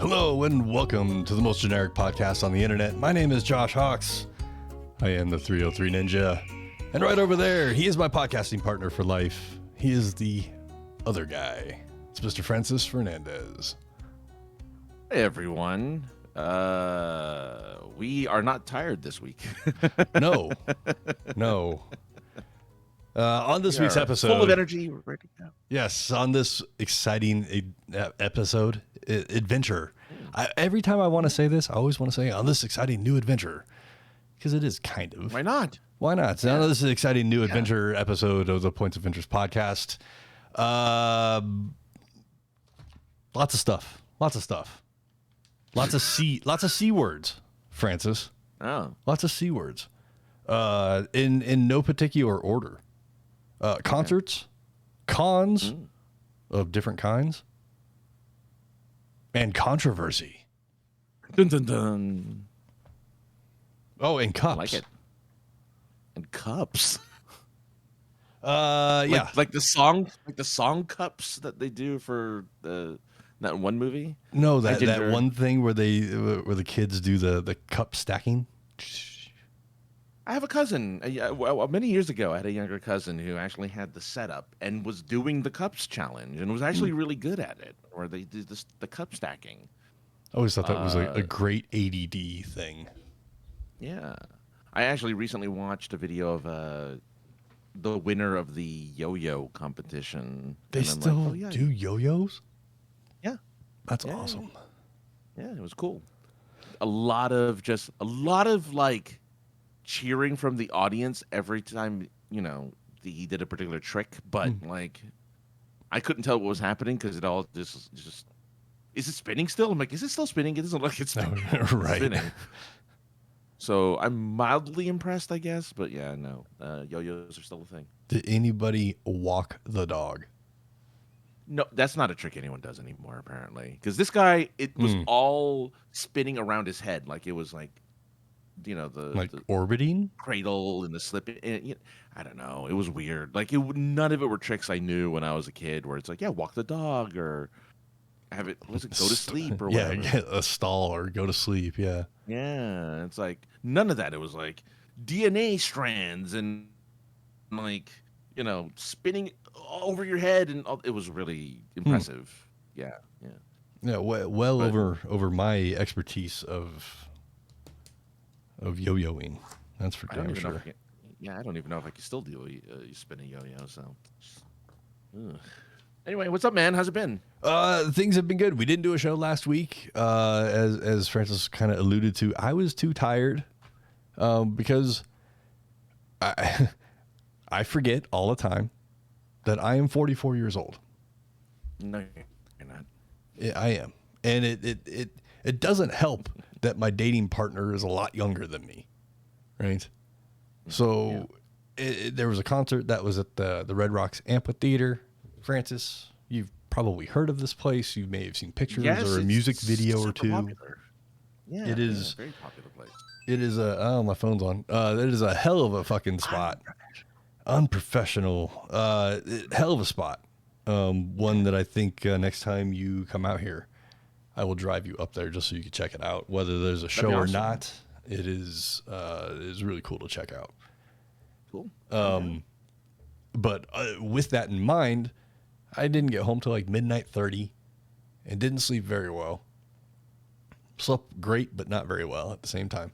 Hello and welcome to the most generic podcast on the internet. My name is Josh Hawks. I am the 303 Ninja. And right over there, he is my podcasting partner for life. He is the other guy. It's Mr. Francis Fernandez. Hey everyone. We are not tired this week. No. On this week's episode, full of energy, we're ready to go. Yes, on this exciting episode, adventure. Every time I want to say this, I always want to say on this exciting new adventure, because it is kind of. Why not? Why not? So this is an exciting new adventure episode of the Points of Interest podcast. Lots of stuff. Lots of C words, Francis. Oh, Lots of C words. In no particular order. Concerts, cons of different kinds, and controversy. Dun dun dun. Oh, and cups. I like it. And cups. Yeah. Like the song cups that they do for that one movie. No, that one thing where the kids do the cup stacking. I have a cousin. Many years ago, I had a younger cousin who actually had the setup and was doing the cups challenge and was actually really good at it. Or they did the cup stacking. I always thought that was a great ADD thing. Yeah, I actually recently watched a video of the winner of the yo-yo competition. They still do yo-yos? Yeah, that's awesome. Yeah, it was cool. A lot of like cheering from the audience every time, he did a particular trick, but like I couldn't tell what was happening because it all just is it spinning still? I'm like, is it still spinning? It doesn't look like it's spinning. Right. Spinning. So I'm mildly impressed, I guess, but yeah, no, yo-yos are still a thing. Did anybody walk the dog? No, that's not a trick anyone does anymore, apparently, because this guy, it was all spinning around his head, like it was like, the orbiting cradle and the slipping. I don't know. It was weird. Like none of it were tricks I knew when I was a kid. Where it's like, walk the dog or have it. Go to sleep or whatever. Yeah, a stall or go to sleep. Yeah. Yeah, it's like none of that. It was like DNA strands and like spinning over your head, and it was really impressive. Yeah. Well, over my expertise of yo-yoing. That's for damn sure. I don't even know if I can still do a spin a yo-yo. So, anyway, what's up, man? How's it been? Things have been good. We didn't do a show last week, as Francis kind of alluded to. I was too tired, because I forget all the time that I am 44 years old. No, you're not. Yeah, I am, and it doesn't help that my dating partner is a lot younger than me, right? So there was a concert that was at the Red Rocks Amphitheater. Francis, you've probably heard of this place. You may have seen pictures or a music video or two. Popular. Yeah, it is a very popular place. It is my phone's on. It is a hell of a fucking spot. Unprofessional. Hell of a spot. One that I think next time you come out here, I will drive you up there just so you can check it out. Whether there's a show or not, it is really cool to check out. Cool. But with that in mind, I didn't get home till like midnight 30 and didn't sleep very well. Slept great, but not very well at the same time.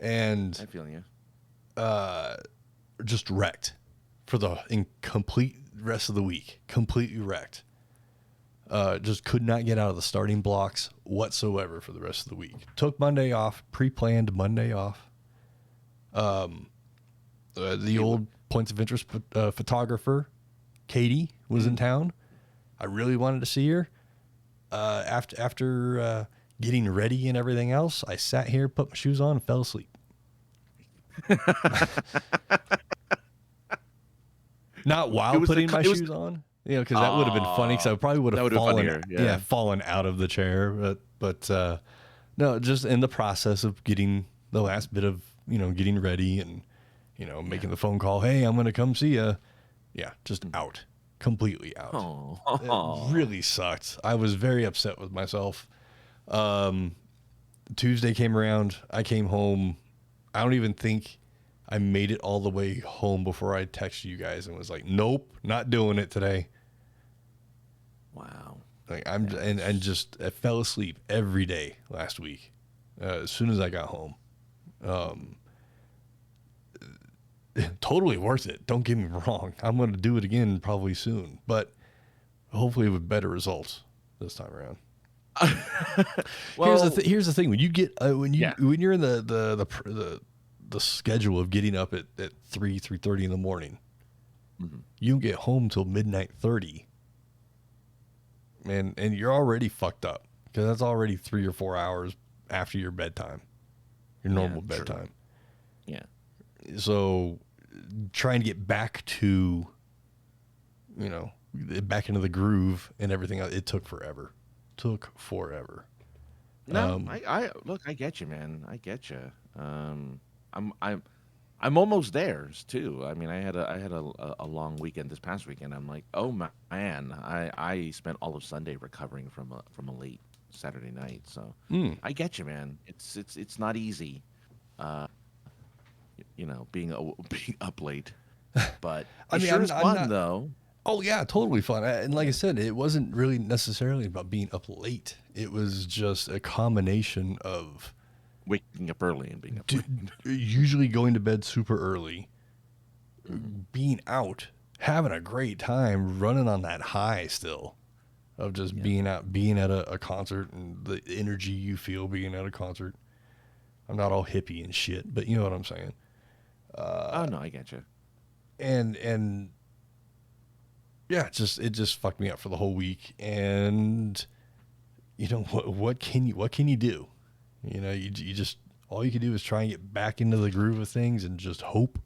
And I feel you. Just wrecked for the incomplete rest of the week. Completely wrecked. Just could not get out of the starting blocks whatsoever for the rest of the week. Took Monday off, pre-planned Monday off. The old Points of Interest photographer, Katie, was in town. I really wanted to see her. After getting ready and everything else, I sat here, put my shoes on, and fell asleep. Not while putting my shoes on. Because that would have been funny. Because I probably would have fallen out of the chair. But no, just in the process of getting the last bit of getting ready and making the phone call. Hey, I'm gonna come see you. Yeah, just out, completely out. Oh. It really sucked. I was very upset with myself. Tuesday came around. I came home. I don't even think I made it all the way home before I texted you guys and was like, nope, not doing it today. Wow. Like and just I fell asleep every day last week as soon as I got home. Totally worth it. Don't get me wrong. I'm going to do it again probably soon, but hopefully with better results this time around. Well, Here's the thing. When you get when you're in the schedule of getting up at 3:30 in the morning, you don't get home till midnight 30. And you're already fucked up because that's already 3 or 4 hours after your bedtime, your normal bedtime. Yeah. So trying to get back to, back into the groove and everything, it took forever. No, I look, I get you, man. I get you. I'm almost there too. I mean, I had a long weekend this past weekend. I'm like, oh man, I spent all of Sunday recovering from a late Saturday night. So I get you, man. It's not easy, being up late, but it sure is fun though. Oh yeah, totally fun. And like I said, it wasn't really necessarily about being up late. It was just a combination of waking up early and being up late. Usually going to bed super early, being out, having a great time, running on that high still of just being out, being at a concert and the energy you feel being at a concert. I'm not all hippie and shit, but you know what I'm saying. Oh no, I get you. And yeah, it just fucked me up for the whole week. And what can you do? You just, all you can do is try and get back into the groove of things and just hope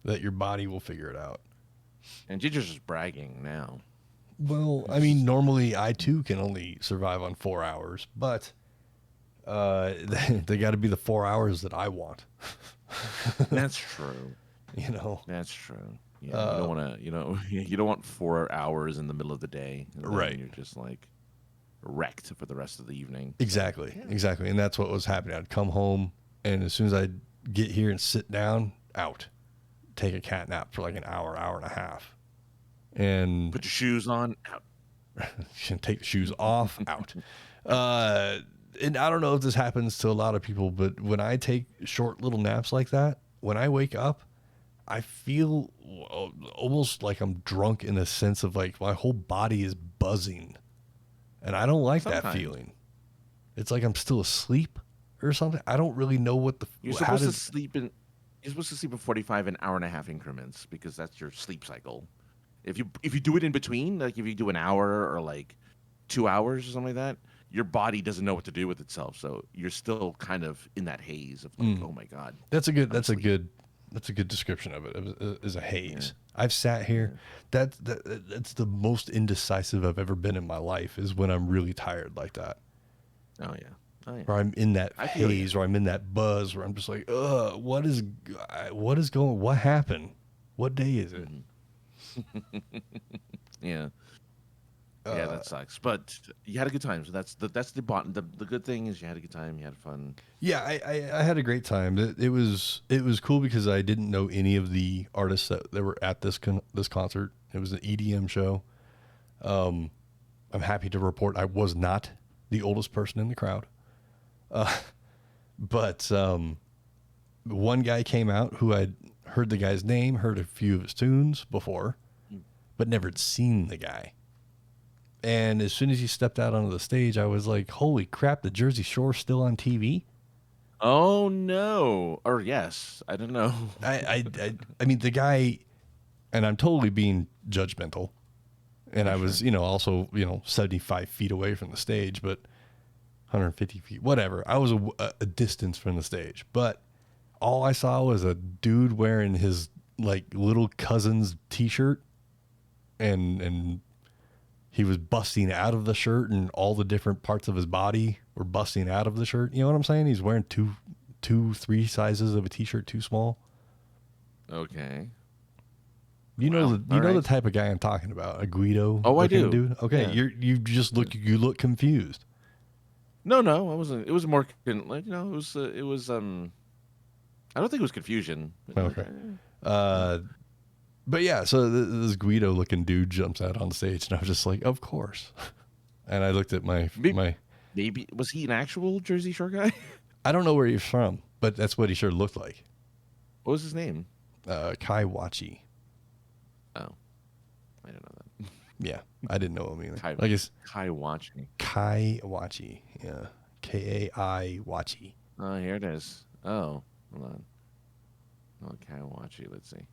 that your body will figure it out. And Ginger's just bragging now. Well, I mean, normally I too can only survive on 4 hours, but they got to be the 4 hours that I want. That's true. That's true. Yeah, you don't want to. You don't want 4 hours in the middle of the day, right? You're just like wrecked for the rest of the evening. Exactly, and that's what was happening. I'd come home, and as soon as I'd get here and sit down, out, take a cat nap for like an hour and a half, and put your shoes on, out. Take the shoes off, out. And I don't know if this happens to a lot of people, but when I take short little naps like that, when I wake up, I feel almost like I'm drunk in a sense of like my whole body is buzzing. And I don't like that feeling. It's like I'm still asleep or something. I don't really know what the... You're supposed to sleep in 45 an hour and a half increments because that's your sleep cycle. If you do it in between, like if you do an hour or like 2 hours or something like that, your body doesn't know what to do with itself. So you're still kind of in that haze of like, oh my God. That's a good description of it, as a haze. Yeah. I've sat here. Yeah. That's the most indecisive I've ever been in my life, is when I'm really tired like that. Oh yeah. Or I'm in that haze, or I'm in that buzz where I'm just like, what happened? What day is it? Yeah. Yeah, that sucks. But you had a good time, so that's the bottom. The good thing is you had a good time. You had fun. Yeah, I had a great time. It was cool because I didn't know any of the artists that were at this concert. It was an EDM show. I'm happy to report I was not the oldest person in the crowd. But one guy came out who I'd heard the guy's name, heard a few of his tunes before, but never had seen the guy. And as soon as he stepped out onto the stage, I was like, holy crap, the Jersey Shore's still on TV? Oh, no. Or yes. I don't know. I mean, the guy, and I'm totally being judgmental. And I was, also, 75 feet away from the stage, but 150 feet, whatever. I was a distance from the stage. But all I saw was a dude wearing his, like, little cousin's T-shirt. And he was busting out of the shirt, and all the different parts of his body were busting out of the shirt. You know what I'm saying? He's wearing three sizes of a T-shirt too small. Okay. You know the type of guy I'm talking about, a Guido. Oh, I do. Dude. Okay, yeah. You look confused. No, it wasn't. It was more like it was. I don't think it was confusion. Okay. But yeah, so this Guido looking dude jumps out on stage, and I was just like, of course. And I looked at Maybe was he an actual Jersey Shore guy? I don't know where he's from, but that's what he sure looked like. What was his name? Kai Wachi. Oh, I don't know that. Yeah, I didn't know him either. I guess Kai Wachi. Kai Wachi. Yeah, Kai Wachi. Oh, here it is. Oh, hold on. Oh, Kai Wachi. Let's see.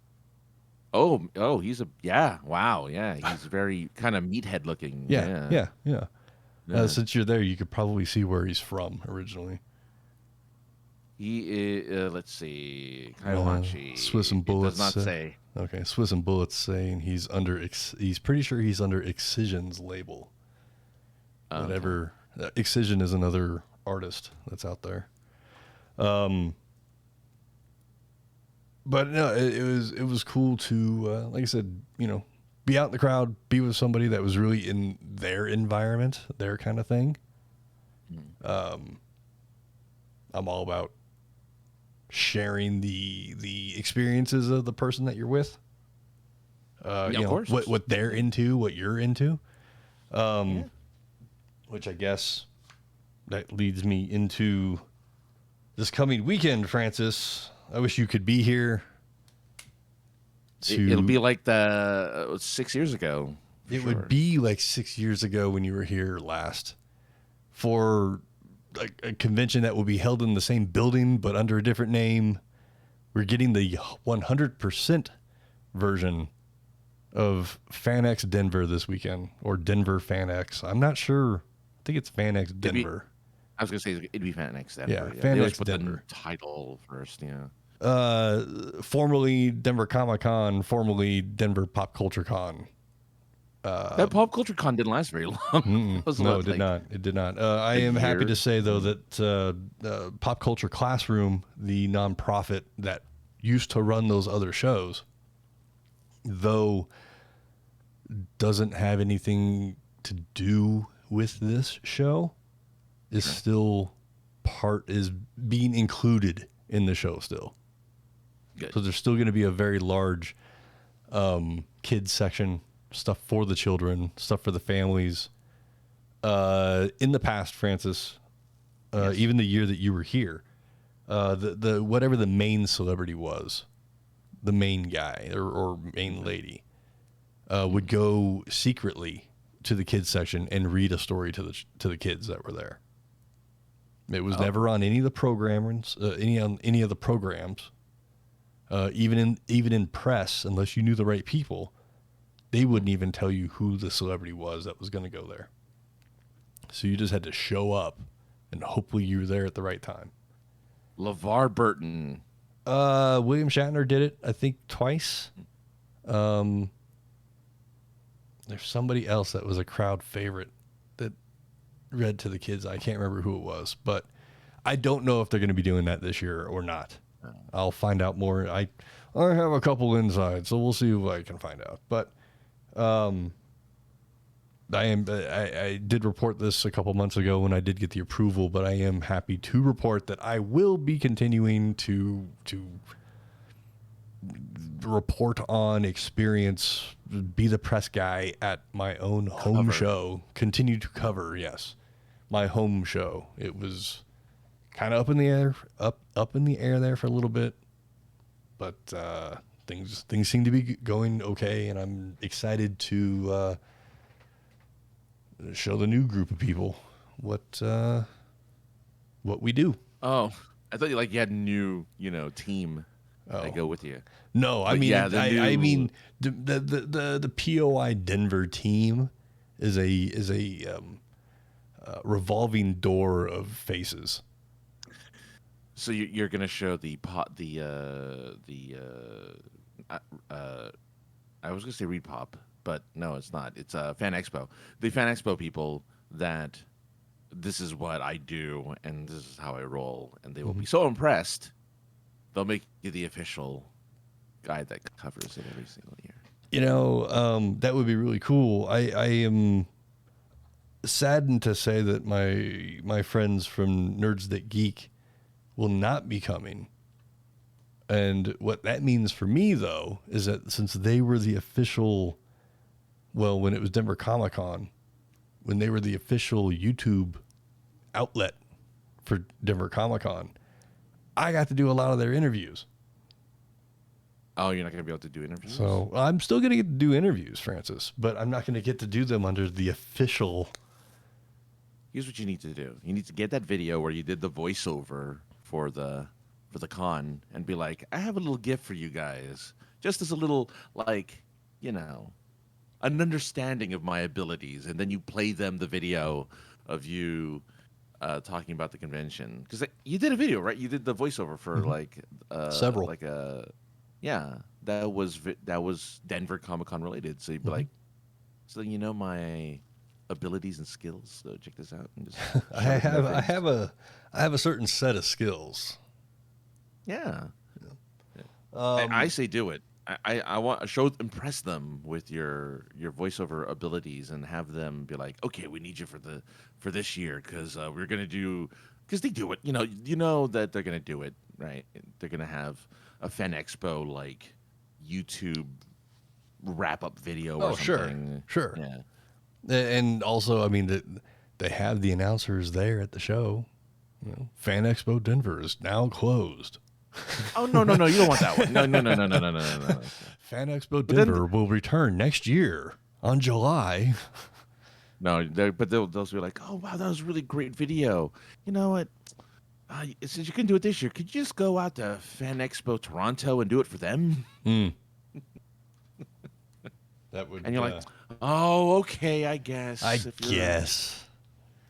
Oh, he's wow, yeah, he's very kind of meathead looking. Yeah. Since you're there, you could probably see where he's from originally. He is. Let's see, Kai Wachi. Swiss and Bullets. It does not say. Okay, Swiss and Bullets saying he's under. He's pretty sure he's under Excision's label. Whatever. Excision is another artist that's out there. But no, it was cool to, like I said, be out in the crowd, be with somebody that was really in their environment, their kind of thing. I'm all about sharing the experiences of the person that you're with. Of course. What they're into, what you're into. Which I guess that leads me into this coming weekend, Francis. I wish you could be here. It'll be like 6 years ago. It would be like 6 years ago when you were here last for a convention that will be held in the same building but under a different name. We're getting the 100% version of FanX Denver this weekend, or Denver FanX. I'm not sure. I think it's FanX Denver. I was gonna say it'd be FanX Denver. Yeah, FanX Denver. The title first, yeah. Formerly Denver Comic Con, formerly Denver Pop Culture Con. That Pop Culture Con didn't last very long. No, it did not. It did not. I am happy to say though that Pop Culture Classroom, the nonprofit that used to run those other shows, though doesn't have anything to do with this show, is still is being included in the show still. Good. So there's still going to be a very large kids section, stuff for the children, stuff for the families. In the past, Francis, even the year that you were here, the whatever the main celebrity was, the main guy or main lady, would go secretly to the kids section and read a story to the kids that were there. It was never on any of the programmers, any of the programs, even in press. Unless you knew the right people, they wouldn't even tell you who the celebrity was that was going to go there. So you just had to show up, and hopefully you were there at the right time. LeVar Burton. William Shatner did it, I think, twice. There's somebody else that was a crowd favorite that read to the kids. I can't remember who it was, but I don't know if they're going to be doing that this year or not. I'll find out more. I have a couple inside, so we'll see what I can find out. But I did report this a couple months ago when I did get the approval, but I am happy to report that I will be continuing to report on experience, be the press guy at my own home show, continue to cover, my home show. It was kind of up in the air there for a little bit, but things seem to be going okay, and I'm excited to show the new group of people what we do. Oh, I thought you had a new team that go with you. No, I mean the POI Denver team is a revolving door of faces. So you're going to show I was going to say Reed Pop, but no, it's not. It's Fan Expo. The Fan Expo people that this is what I do and this is how I roll, and they will be so impressed. They'll make you the official guy that covers it every single year. That would be really cool. I am saddened to say that my friends from Nerds That Geek will not be coming. And what that means for me, though, is that since they were the official, well, when it was Denver Comic Con, when they were the official YouTube outlet for Denver Comic Con, I got to do a lot of their interviews. Oh, you're not going to be able to do interviews? So I'm still going to get to do interviews, Francis, but I'm not going to get to do them under the official. Here's what you need to do. You need to get that video where you did the voiceover for the con and be like, I have a little gift for you guys. Just as a little, like, you know, an understanding of my abilities. And then you play them the video of you talking about the convention. Because you did a video, right? You did the voiceover for, like... Several. Like a... Yeah, that was Denver Comic Con related. So you'd be like, so you know my abilities and skills. So check this out. And just I have a certain set of skills. Yeah. I say do it. I want to impress them with your voiceover abilities and have them be like, okay, we need you for this year because we're gonna do, because they do it. You know that they're gonna do it, right? They're gonna have a Fan Expo like YouTube wrap up video or something. Sure. Yeah. And also, I mean, they have the announcers there at the show. Fan Expo Denver is now closed. Oh no! You don't want that one. No. Fan Expo Denver will return next year on July. No, but they'll be like, oh wow, that was a really great video. You know what? Since you couldn't do it this year, could you just go out to Fan Expo Toronto and do it for them? That would. And you're like, oh, okay, I guess. I guess.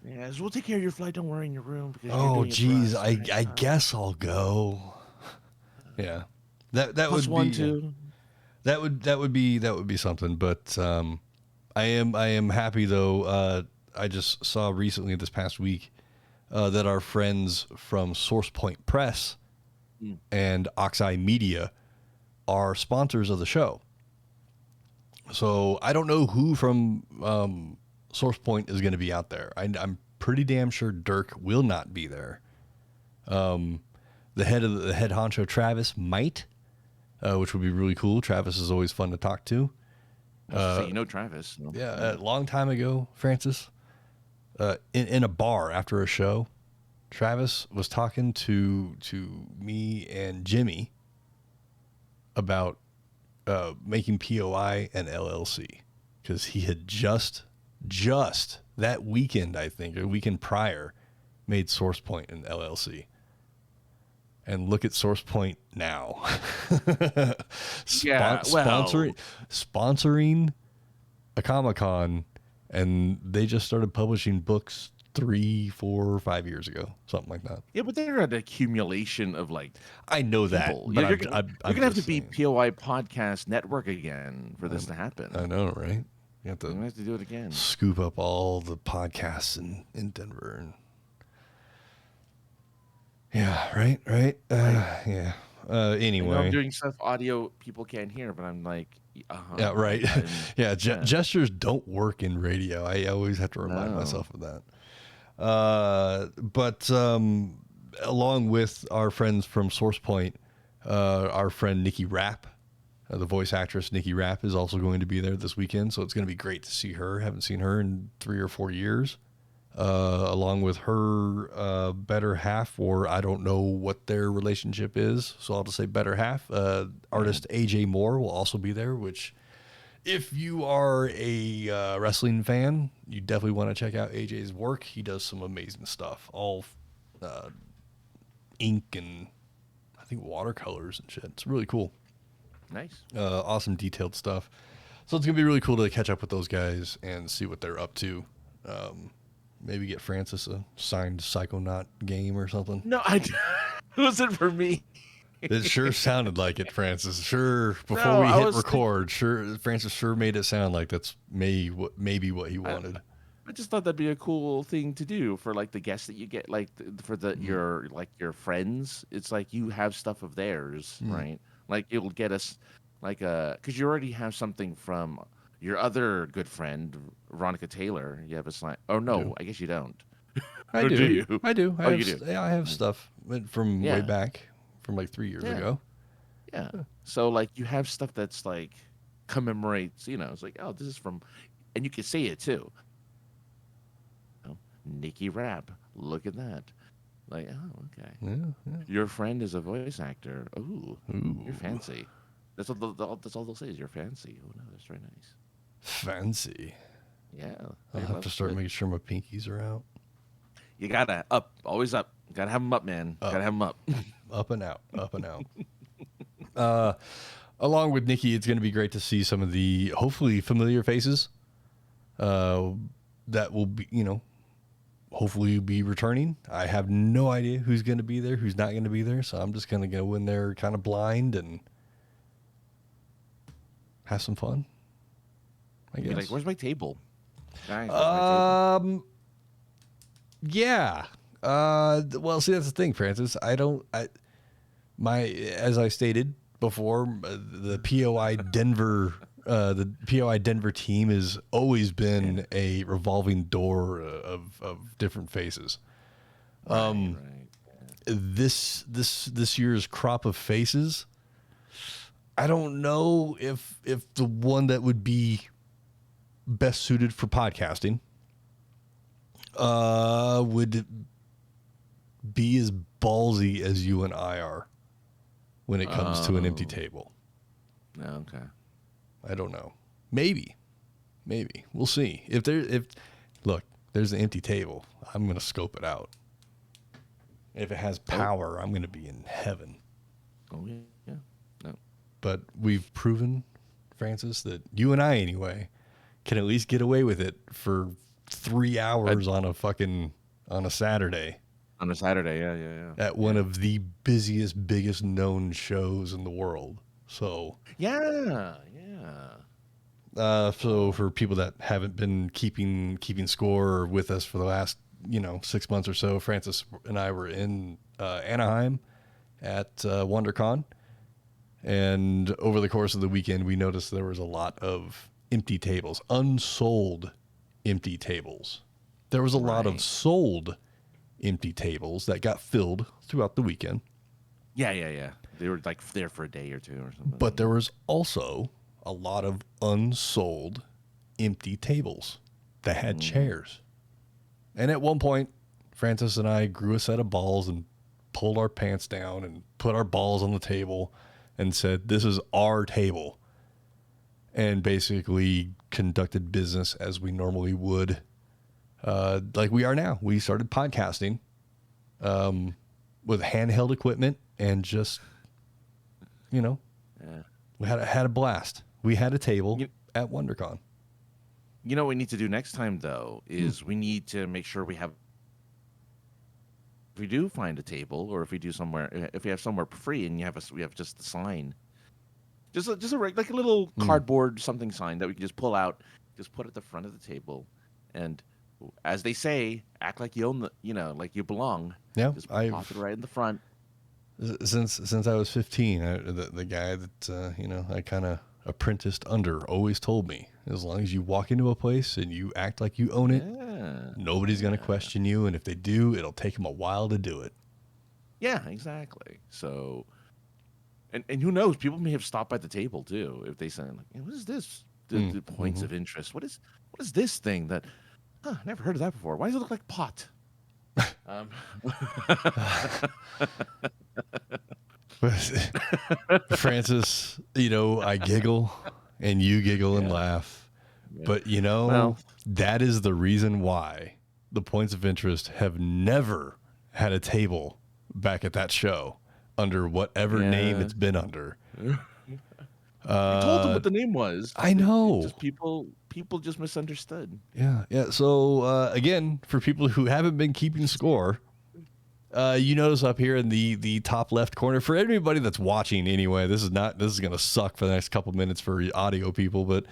Yeah, so we'll take care of your flight. Don't worry in your room. Because oh, geez, I guess I'll go. Yeah, that Plus would one, be two. that would be something. But I am happy though. I just saw recently this past week that our friends from SourcePoint Press and Oxeye Media are sponsors of the show. So I don't know who from SourcePoint is going to be out there. I'm pretty damn sure Dirk will not be there. The head honcho Travis might, which would be really cool. Travis is always fun to talk to. You know Travis. No? Yeah, a long time ago, Francis, in a bar after a show, Travis was talking to me and Jimmy about making POI an LLC because he had just that weekend, I think, or weekend prior, made SourcePoint an LLC. And look at SourcePoint now. Sponsoring a Comic-Con, and they just started publishing books 3, 4, 5 years ago, something like that. Yeah, but they're an accumulation of like. I know people. that, but you're gonna have to be POI Podcast Network again for this to happen. I know, right? You have to do it again. Scoop up all the podcasts in Denver. And yeah, right. Yeah. Anyway, I'm doing stuff audio people can't hear, but I'm like, yeah, right. Yeah, gestures don't work in radio. I always have to remind myself of that. But along with our friends from SourcePoint, our friend Nikki Rapp, the voice actress Nikki Rapp, is also going to be there this weekend. So it's going to be great to see her. Haven't seen her in 3 or 4 years. Along with her better half, or I don't know what their relationship is, so I'll just say better half. Artist AJ Moore will also be there, which if you are a wrestling fan, you definitely want to check out AJ's work. He does some amazing stuff, all ink and I think watercolors and shit. It's really cool. Nice. Awesome detailed stuff. So it's going to be really cool to catch up with those guys and see what they're up to. Maybe get Francis a signed Psychonaut game or something. No, it wasn't for me. It sure sounded like it, Francis. Sure, before we hit record, Francis sure made it sound like that's maybe what he wanted. I just thought that'd be a cool thing to do for like the guests that you get, like for your friends. It's like you have stuff of theirs, right? Like it'll get us like because you already have something from Your other good friend, Veronica Taylor, you have a sign. Oh no, I guess you don't. I Or do. do you? I do. Oh, you do. Yeah, I have stuff from way Yeah, back, from like 3 years yeah, ago. yeah. So like you have stuff that's like commemorates. It's like, oh, this is from, and you can say it too. Nikki Rapp. Look at that. Like, oh, okay. Yeah. Your friend is a voice actor. Ooh, you're Ooh, fancy. That's all they'll say is you're fancy. Oh no, that's very nice. fancy. Yeah, I'll they have to love start it. making sure my pinkies are out. You gotta up, always up. Gotta have them up, man. Up, Gotta have them up. up and out, up and out. Uh, Along with Nikki, it's going to be great to see some of the hopefully familiar faces that will be, hopefully be returning. I have no idea who's going to be there, who's not going to be there. So I'm just going to go in there kind of blind and have some fun, I Be guess. like, where's my table? Guys, where's my table? Yeah. Well, see, that's the thing, Francis. As I stated before, the POI Denver, team has always been a revolving door of different faces. Right. This year's crop of faces, I don't know if the one that would be best suited for podcasting would be as ballsy as you and I are when it comes to an empty table. Okay. I don't know. Maybe we'll see. Look, there's an empty table. I'm gonna scope it out. If it has power, I'm gonna be in heaven. Oh yeah. No. But we've proven, Francis, that you and I anyway can at least get away with it for 3 hours on a Saturday. On a Saturday, yeah. At one of the busiest, biggest known shows in the world. So Yeah. so for people that haven't been keeping score with us for the last 6 months or so, Francis and I were in Anaheim at WonderCon, and over the course of the weekend, we noticed there was a lot of empty tables, unsold empty tables. There was a lot of sold empty tables that got filled throughout the weekend. Yeah. They were like there for a day or two or something. But there was also a lot of unsold empty tables that had chairs. And at one point, Francis and I grew a set of balls and pulled our pants down and put our balls on the table and said, this is our table. And basically conducted business as we normally would, like we are now. We started podcasting with handheld equipment and just, we had a blast. We had a table at WonderCon. You know what we need to do next time, though, is we need to make sure if we do find a table, or if we have somewhere free and we have just the sign, just like a little cardboard something sign that we can just pull out, just put at the front of the table, and as they say, act like you own like you belong. Yeah, just pop it right in the front. Since I was 15, the guy that I kind of apprenticed under always told me, as long as you walk into a place and you act like you own it, nobody's going to question you, and if they do, it'll take them a while to do it. Yeah, exactly. So, and who knows? People may have stopped by the table too if they say, like, hey, "What is this?" The points of interest. What is this thing that? Never heard of that before. Why does it look like pot? Francis, I giggle and you giggle and laugh, but that is the reason why the points of interest have never had a table back at that show under whatever name it's been under. I told them what the name was. I know. Just people just misunderstood. Yeah. So again, for people who haven't been keeping score, you notice up here in the top left corner, for everybody that's watching anyway, this is going to suck for the next couple minutes for audio people, but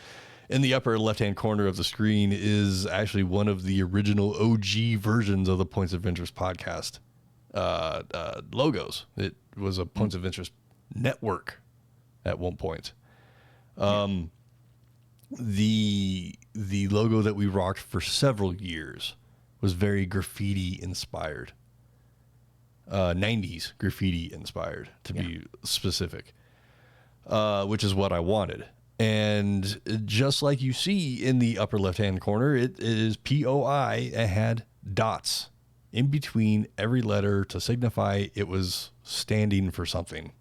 in the upper left-hand corner of the screen is actually one of the original OG versions of the Points of Interest podcast logos. It was a Points of Interest network at one point. the logo that we rocked for several years was very graffiti inspired. 90s graffiti inspired, to be specific, which is what I wanted. And just like you see in the upper left-hand corner, it is POI. It had dots in between every letter to signify it was standing for something.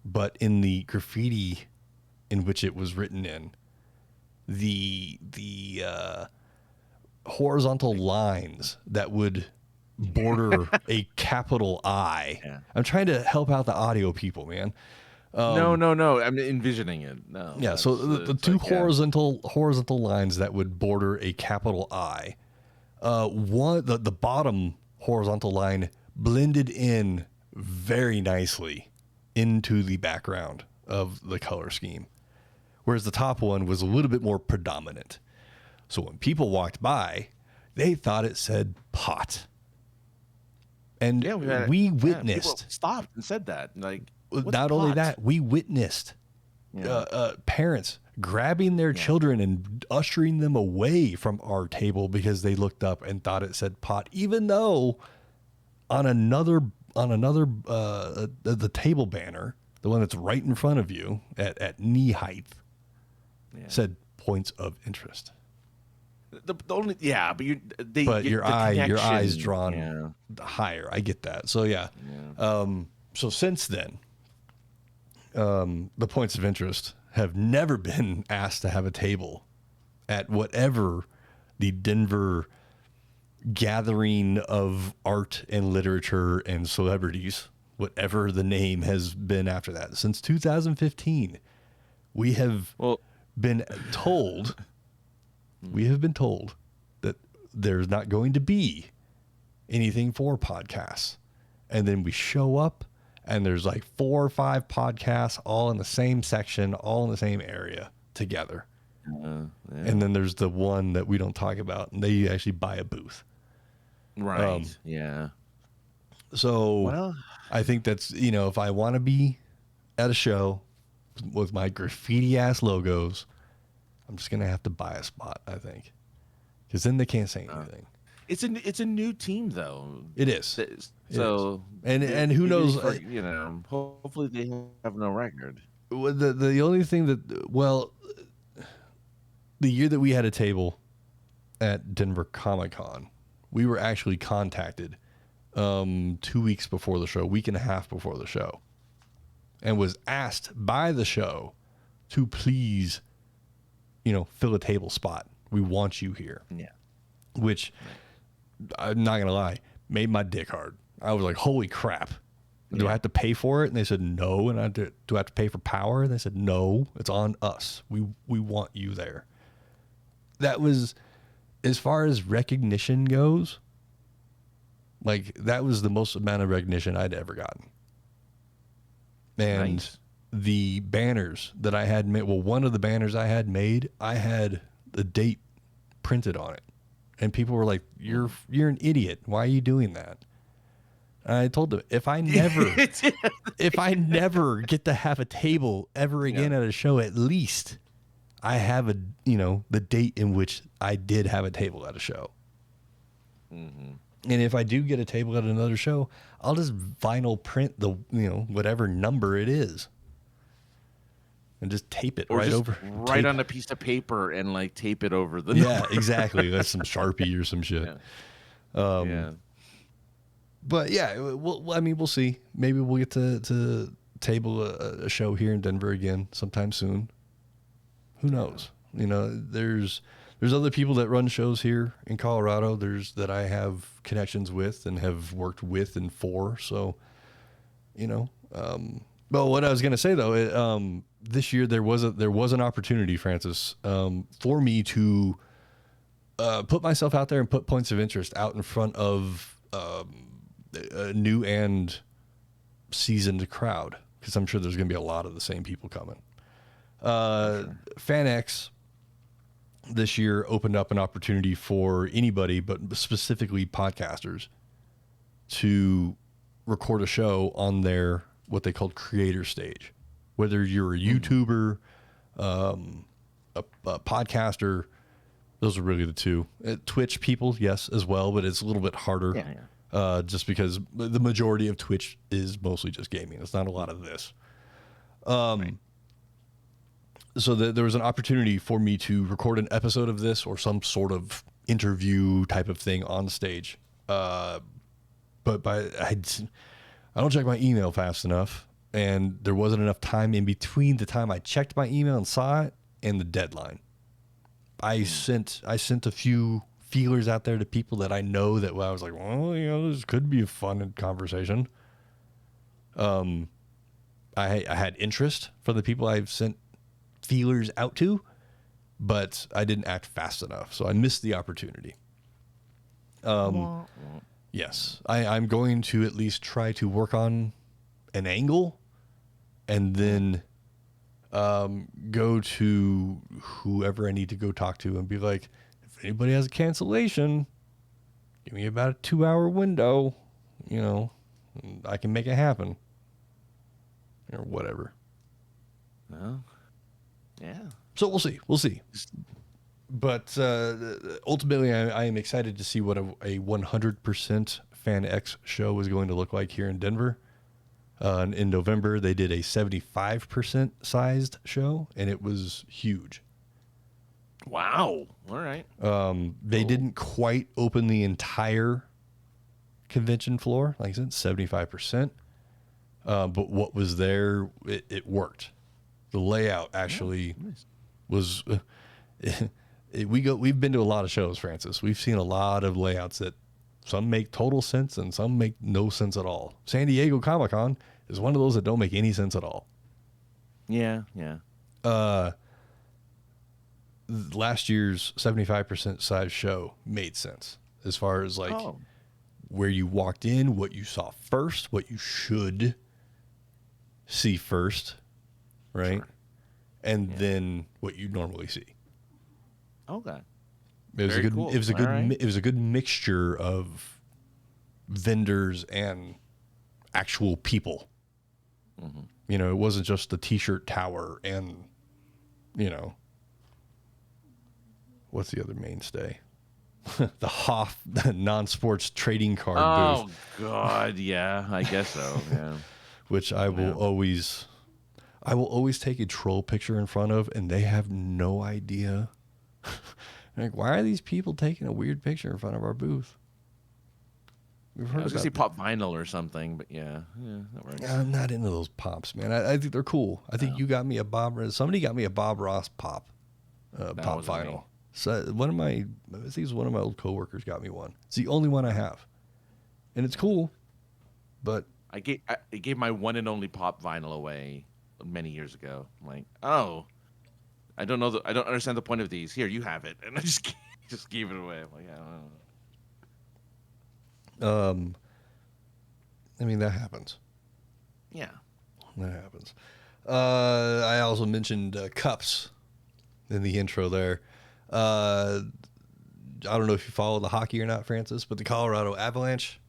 But in the graffiti in which it was written in, the horizontal lines that would border a capital I. Yeah. I'm trying to help out the audio people, man. No. I'm envisioning it. No. Yeah, so the two horizontal lines that would border a capital I, the bottom horizontal line blended in very nicely into the background of the color scheme, whereas the top one was a little bit more predominant. So when people walked by, they thought it said pot. And we witnessed. People stopped and said that. Like, not only that, we witnessed parents grabbing their children and ushering them away from our table because they looked up and thought it said pot, even though on another the table banner, the one that's right in front of you at knee height, said points of interest. But your eyes drawn higher. I get that. So so since then, the points of interest have never been asked to have a table at whatever the Denver gathering of art and literature and celebrities, whatever the name has been after that. Since 2015, we have been told that there's not going to be anything for podcasts. And then we show up and there's like 4 or 5 podcasts all in the same section, all in the same area together. And then there's the one that we don't talk about, and they actually buy a booth. Right. So I think that's, if I want to be at a show with my graffiti ass logos, I'm just going to have to buy a spot, I think. Because then they can't say anything. It's a new team, though. It is. So and who knows? Hopefully they have no record. The only thing that the year that we had a table at Denver Comic-Con, we were actually contacted 2 weeks before the show, week and a half before the show, and was asked by the show to please, fill a table spot. We want you here. Yeah. Which, I'm not going to lie, made my dick hard. I was like, holy crap. Do I have to pay for it? And they said, no. And do I have to pay for power? And they said, no, it's on us. We want you there. That was, as far as recognition goes, like, that was the most amount of recognition I'd ever gotten. And the banners that I had made, one of the banners I had made, I had the date printed on it. And people were like, you're an idiot. Why are you doing that? And I told them, if I never get to have a table ever again at a show, at least I have the date in which I did have a table at a show. Mm-hmm. And if I do get a table at another show, I'll just vinyl print the, whatever number it is. And just tape it right on a piece of paper and like tape it over the number. Exactly. That's some Sharpie or some shit. But we'll see. Maybe we'll get to table a show here in Denver again sometime soon. Who knows? There's other people that run shows here in Colorado. That I have connections with and have worked with and for. So, Well, what I was going to say though, this year there was an opportunity, Francis, for me to put myself out there and put points of interest out in front of a new and seasoned crowd, because I'm sure there's going to be a lot of the same people coming. FanX this year opened up an opportunity for anybody, but specifically podcasters, to record a show on their what they called creator stage. Whether you're a YouTuber, a podcaster. Those are really the two. Twitch people, yes, as well, but it's a little bit harder. Yeah. Just because the majority of Twitch is mostly just gaming. It's not a lot of this. Right. So there was an opportunity for me to record an episode of this or some sort of interview type of thing on stage. But I don't check my email fast enough, and there wasn't enough time in between the time I checked my email and saw it and the deadline. I sent a few feelers out there to people that I know that I was like, well, this could be a fun conversation. I had interest from the people I've sent feelers out to, but I didn't act fast enough, so I missed the opportunity. Yes, I'm going to at least try to work on an angle, and then go to whoever I need to go talk to and be like, if anybody has a cancellation, give me about a 2-hour window, I can make it happen, or whatever. Well, yeah. So we'll see. But ultimately, I am excited to see what a 100% FanX show is going to look like here in Denver. In November, they did a 75% sized show, and it was huge. Wow. All right. They didn't quite open the entire convention floor. Like I said, 75%. But what was there, it worked. The layout actually was... We've been to a lot of shows, Francis. We've seen a lot of layouts that some make total sense and some make no sense at all. San Diego Comic-Con is one of those that don't make any sense at all. Yeah. Last year's 75% size show made sense as far as where you walked in, what you saw first, what you should see first, right? Sure. And then what you normally see. Okay. It was Very a good. cool. It was a good. All right. It was a good mixture of vendors and actual people. Mm-hmm. It wasn't just the T-shirt tower and, what's the other mainstay? The Hoff non-sports trading card booth. Oh God, yeah, I guess so. Yeah. Which I will always take a troll picture in front of, and they have no idea. Like, why are these people taking a weird picture in front of our booth? We've heard I was gonna say about pop vinyl or something, but yeah, that works. I'm not into those pops, man. I think they're cool. I think you got me a somebody got me a Bob Ross pop wasn't vinyl. me. So I think it's one of my old coworkers got me one. It's the only one I have, and it's cool. But I gave my one and only pop vinyl away many years ago. I'm like, oh, I don't understand the point of these. Here, you have it, and I just gave it away. I'm like, I don't know. I mean, that happens. Yeah. That happens. I also mentioned cups in the intro there. I don't know if you follow the hockey or not, Francis, but the Colorado Avalanche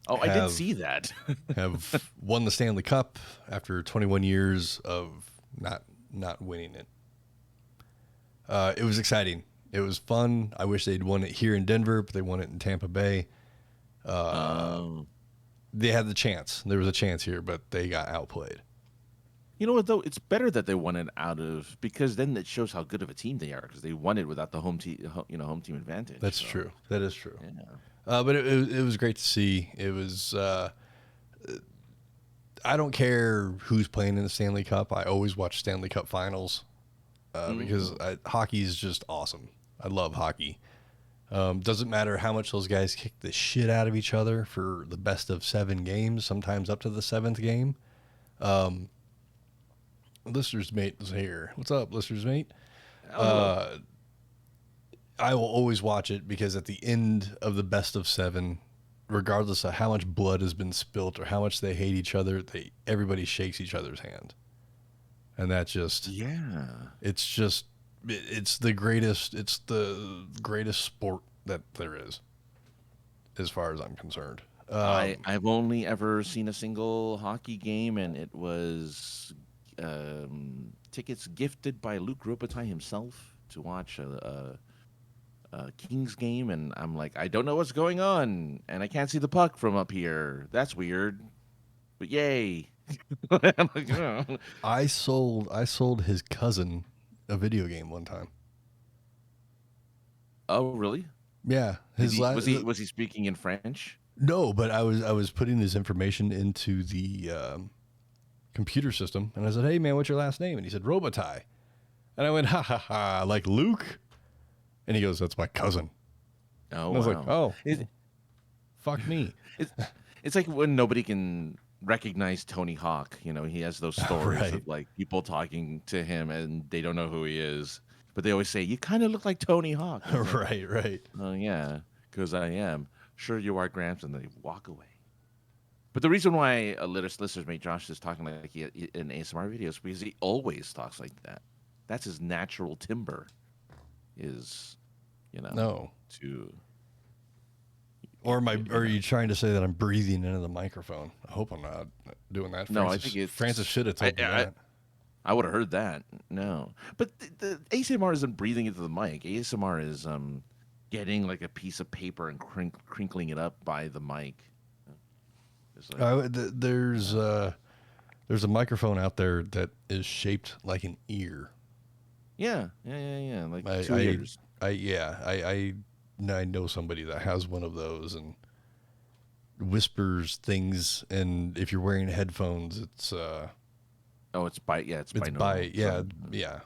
I did see that. have won the Stanley Cup after 21 years of not winning it. It was exciting. It was fun. I wish they'd won it here in Denver, but they won it in Tampa Bay. They had the chance. There was a chance here, but they got outplayed. You know what though? It's better that they won it because then it shows how good of a team they are because they won it without the home team advantage. That's true. That is true. Yeah. But it was great to see. It was. I don't care who's playing in the Stanley Cup. I always watch Stanley Cup finals because hockey is just awesome. I love hockey. Doesn't matter how much those guys kick the shit out of each other for the best of 7 games, sometimes up to the 7th game. Listener's mate is here. What's up, listener's mate? I will always watch it because at the end of the best of 7, regardless of how much blood has been spilt or how much they hate each other, everybody shakes each other's hand. And that just it's the greatest sport that there is, as far as I'm concerned. I've only ever seen a single hockey game, and it was tickets gifted by Luke Robitaille himself to watch a Kings game, and I'm like, I don't know what's going on, and I can't see the puck from up here. That's weird, but yay! I'm like, oh. I sold his cousin a video game one time. Oh, really? Yeah, Was he speaking in French? No, but I was putting his information into the computer system, and I said, "Hey man, what's your last name?" And he said Robitaille, and I went, "Ha ha ha!" Like Luke, and he goes, "That's my cousin." Oh, and I was wow. like, "Oh, fuck me." It's like when nobody can recognize Tony Hawk. You know, he has those stories Right. of like people talking to him and they don't know who he is, but they always say, "You kind of look like Tony Hawk." Like, right. oh yeah, because I am. Sure you are, Gramps, and they walk away. But the reason why listeners made Josh is talking like he in ASMR videos because he always talks like that. That's his natural timbre. Is No. to. Or are you trying to say that I'm breathing into the microphone? I hope I'm not doing that. No, I think it's Francis should have told me that. I would have heard that. No, but the ASMR isn't breathing into the mic. ASMR is getting like a piece of paper and crinkling it up by the mic. Like, there's a microphone out there that is shaped like an ear. Yeah. Like 2 ears. I know somebody that has one of those and whispers things, and if you're wearing headphones, it's it's binaural. Yeah.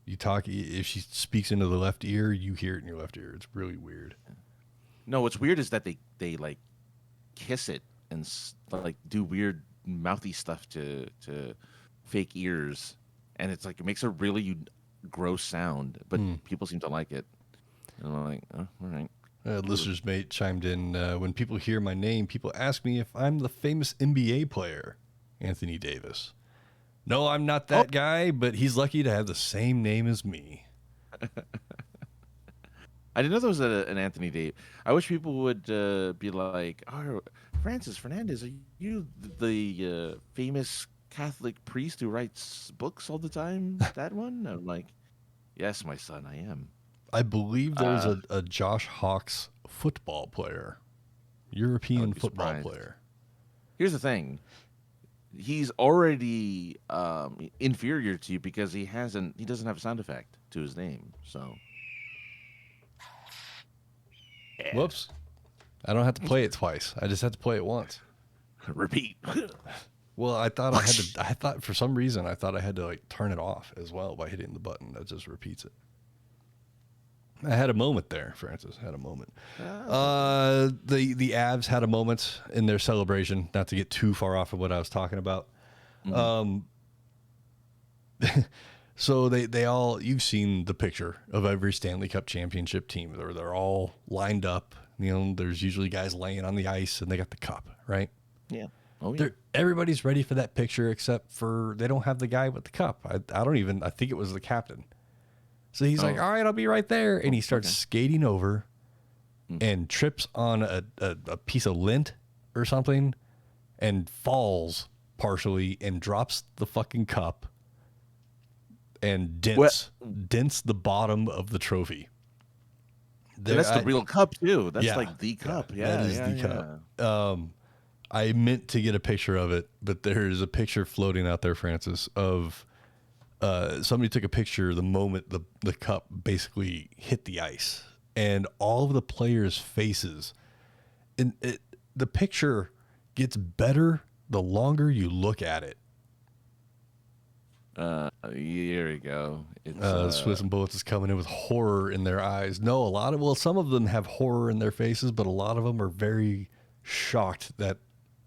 You talk, if she speaks into the left ear, you hear it in your left ear. It's really weird. No, what's weird is that they like kiss it and like do weird mouthy stuff to fake ears, and it's like it makes a really gross sound, but people seem to like it. And I'm like, oh, all right. Listener's mate chimed in, when people hear my name, people ask me if I'm the famous NBA player, Anthony Davis. No, I'm not that guy, but he's lucky to have the same name as me. I didn't know there was an Anthony Davis. I wish people would be like, oh, Francis Fernandez, are you the famous Catholic priest who writes books all the time? That one? I'm like, yes, my son, I am. I believe there's a Josh Hawks football player, European football player. Here's the thing. He's already inferior to you because he doesn't have a sound effect to his name. So, yeah. Whoops. I don't have to play it twice. I just have to play it once. Repeat. Well, I thought for some reason I had to like turn it off as well by hitting the button that just repeats it. I had a moment there, Francis. Had a moment. The Avs had a moment in their celebration. Not to get too far off of what I was talking about. Mm-hmm. So they all, you've seen the picture of every Stanley Cup championship team. They're all lined up. You know, there's usually guys laying on the ice and they got the cup, right? Yeah. Oh yeah. Everybody's ready for that picture except for they don't have the guy with the cup. I think it was the captain. So he's like, all right, I'll be right there. And he starts skating over and trips on a piece of lint or something and falls partially and drops the fucking cup and dents the bottom of the trophy. That's the real cup, too. That's like the cup. Yeah, that is the cup. I meant to get a picture of it, but there's a picture floating out there, Francis, of... somebody took a picture the moment the cup basically hit the ice, and all of the players' faces. And the picture gets better the longer you look at it. Here we go. It's Swiss and Bullets is coming in with horror in their eyes. No, some of them have horror in their faces, but a lot of them are very shocked that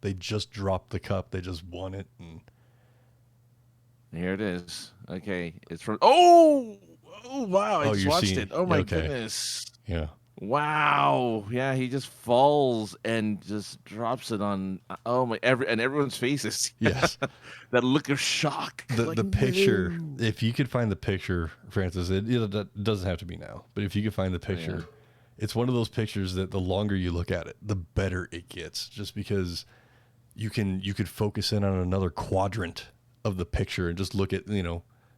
they just dropped the cup. They just won it. And here it is. Okay, it's from. Oh wow! I just watched it. Oh my goodness! Yeah. Wow. Yeah, he just falls and just drops it on. Oh my! And everyone's faces. Yes. That look of shock. The picture. No. If you could find the picture, Francis, it doesn't have to be now. But if you could find the picture, it's one of those pictures that the longer you look at it, the better it gets. Just because you could focus in on another quadrant of the picture and just look at,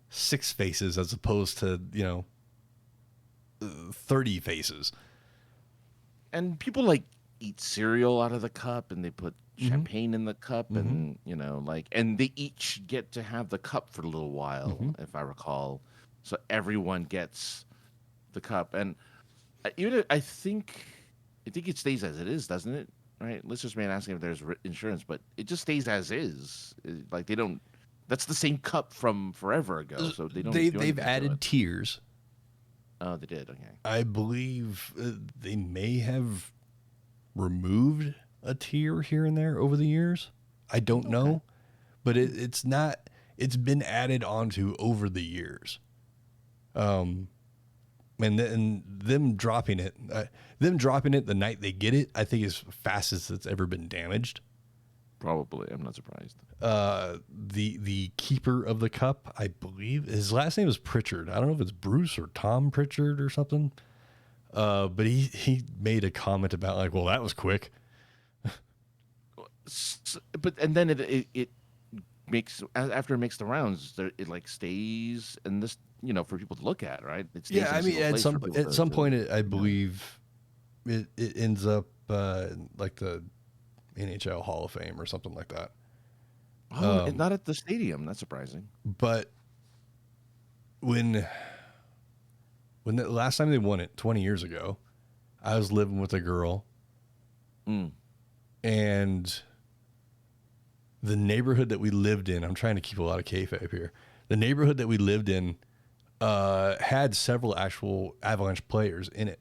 6 faces as opposed to, 30 faces. And people like eat cereal out of the cup, and they put champagne in the cup, and and they each get to have the cup for a little while, if I recall. So everyone gets the cup, and I think it stays as it is, doesn't it? Right? Listeners may ask if there's insurance, but it just stays as is. Like they don't. That's the same cup from forever ago, so they don't. They've added tiers. Oh, they did. Okay. I believe they may have removed a tier here and there over the years. I don't know, but it's not. It's been added onto over the years. And them dropping it the night they get it, I think is fastest it's ever been damaged. Probably, I'm not surprised. The keeper of the cup, I believe his last name is Pritchard. I don't know if it's Bruce or Tom Pritchard or something. But he made a comment about like, well, that was quick. But then it makes, after it makes the rounds, it like stays in this, for people to look at, right? It stays Yeah, I mean, at some point, I believe it ends up like the NHL Hall of Fame or something like that. Oh, not at the stadium. That's surprising. But when the last time they won it 20 years ago, I was living with a girl, and the neighborhood that we lived in, I'm trying to keep a lot of kayfabe here. The neighborhood that we lived in had several actual Avalanche players in it.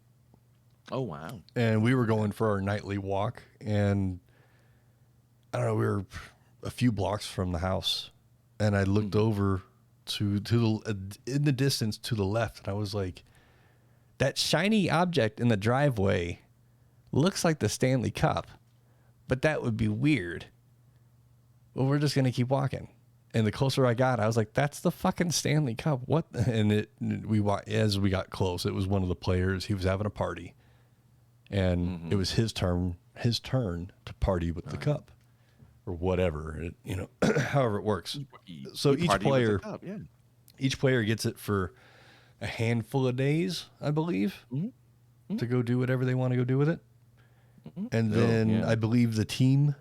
Oh, wow. And we were going for our nightly walk, and I don't know, we were a few blocks from the house, and I looked over to in the distance to the left, and I was like, that shiny object in the driveway looks like the Stanley Cup, but that would be weird. Well, we're just going to keep walking. And the closer I got, I was like, that's the fucking Stanley Cup. What? And as we got close, it was one of the players. He was having a party, and it was his turn to party with the cup or whatever, however it works. So each player gets it for a handful of days, I believe, to go do whatever they want to go do with it. And then I believe the team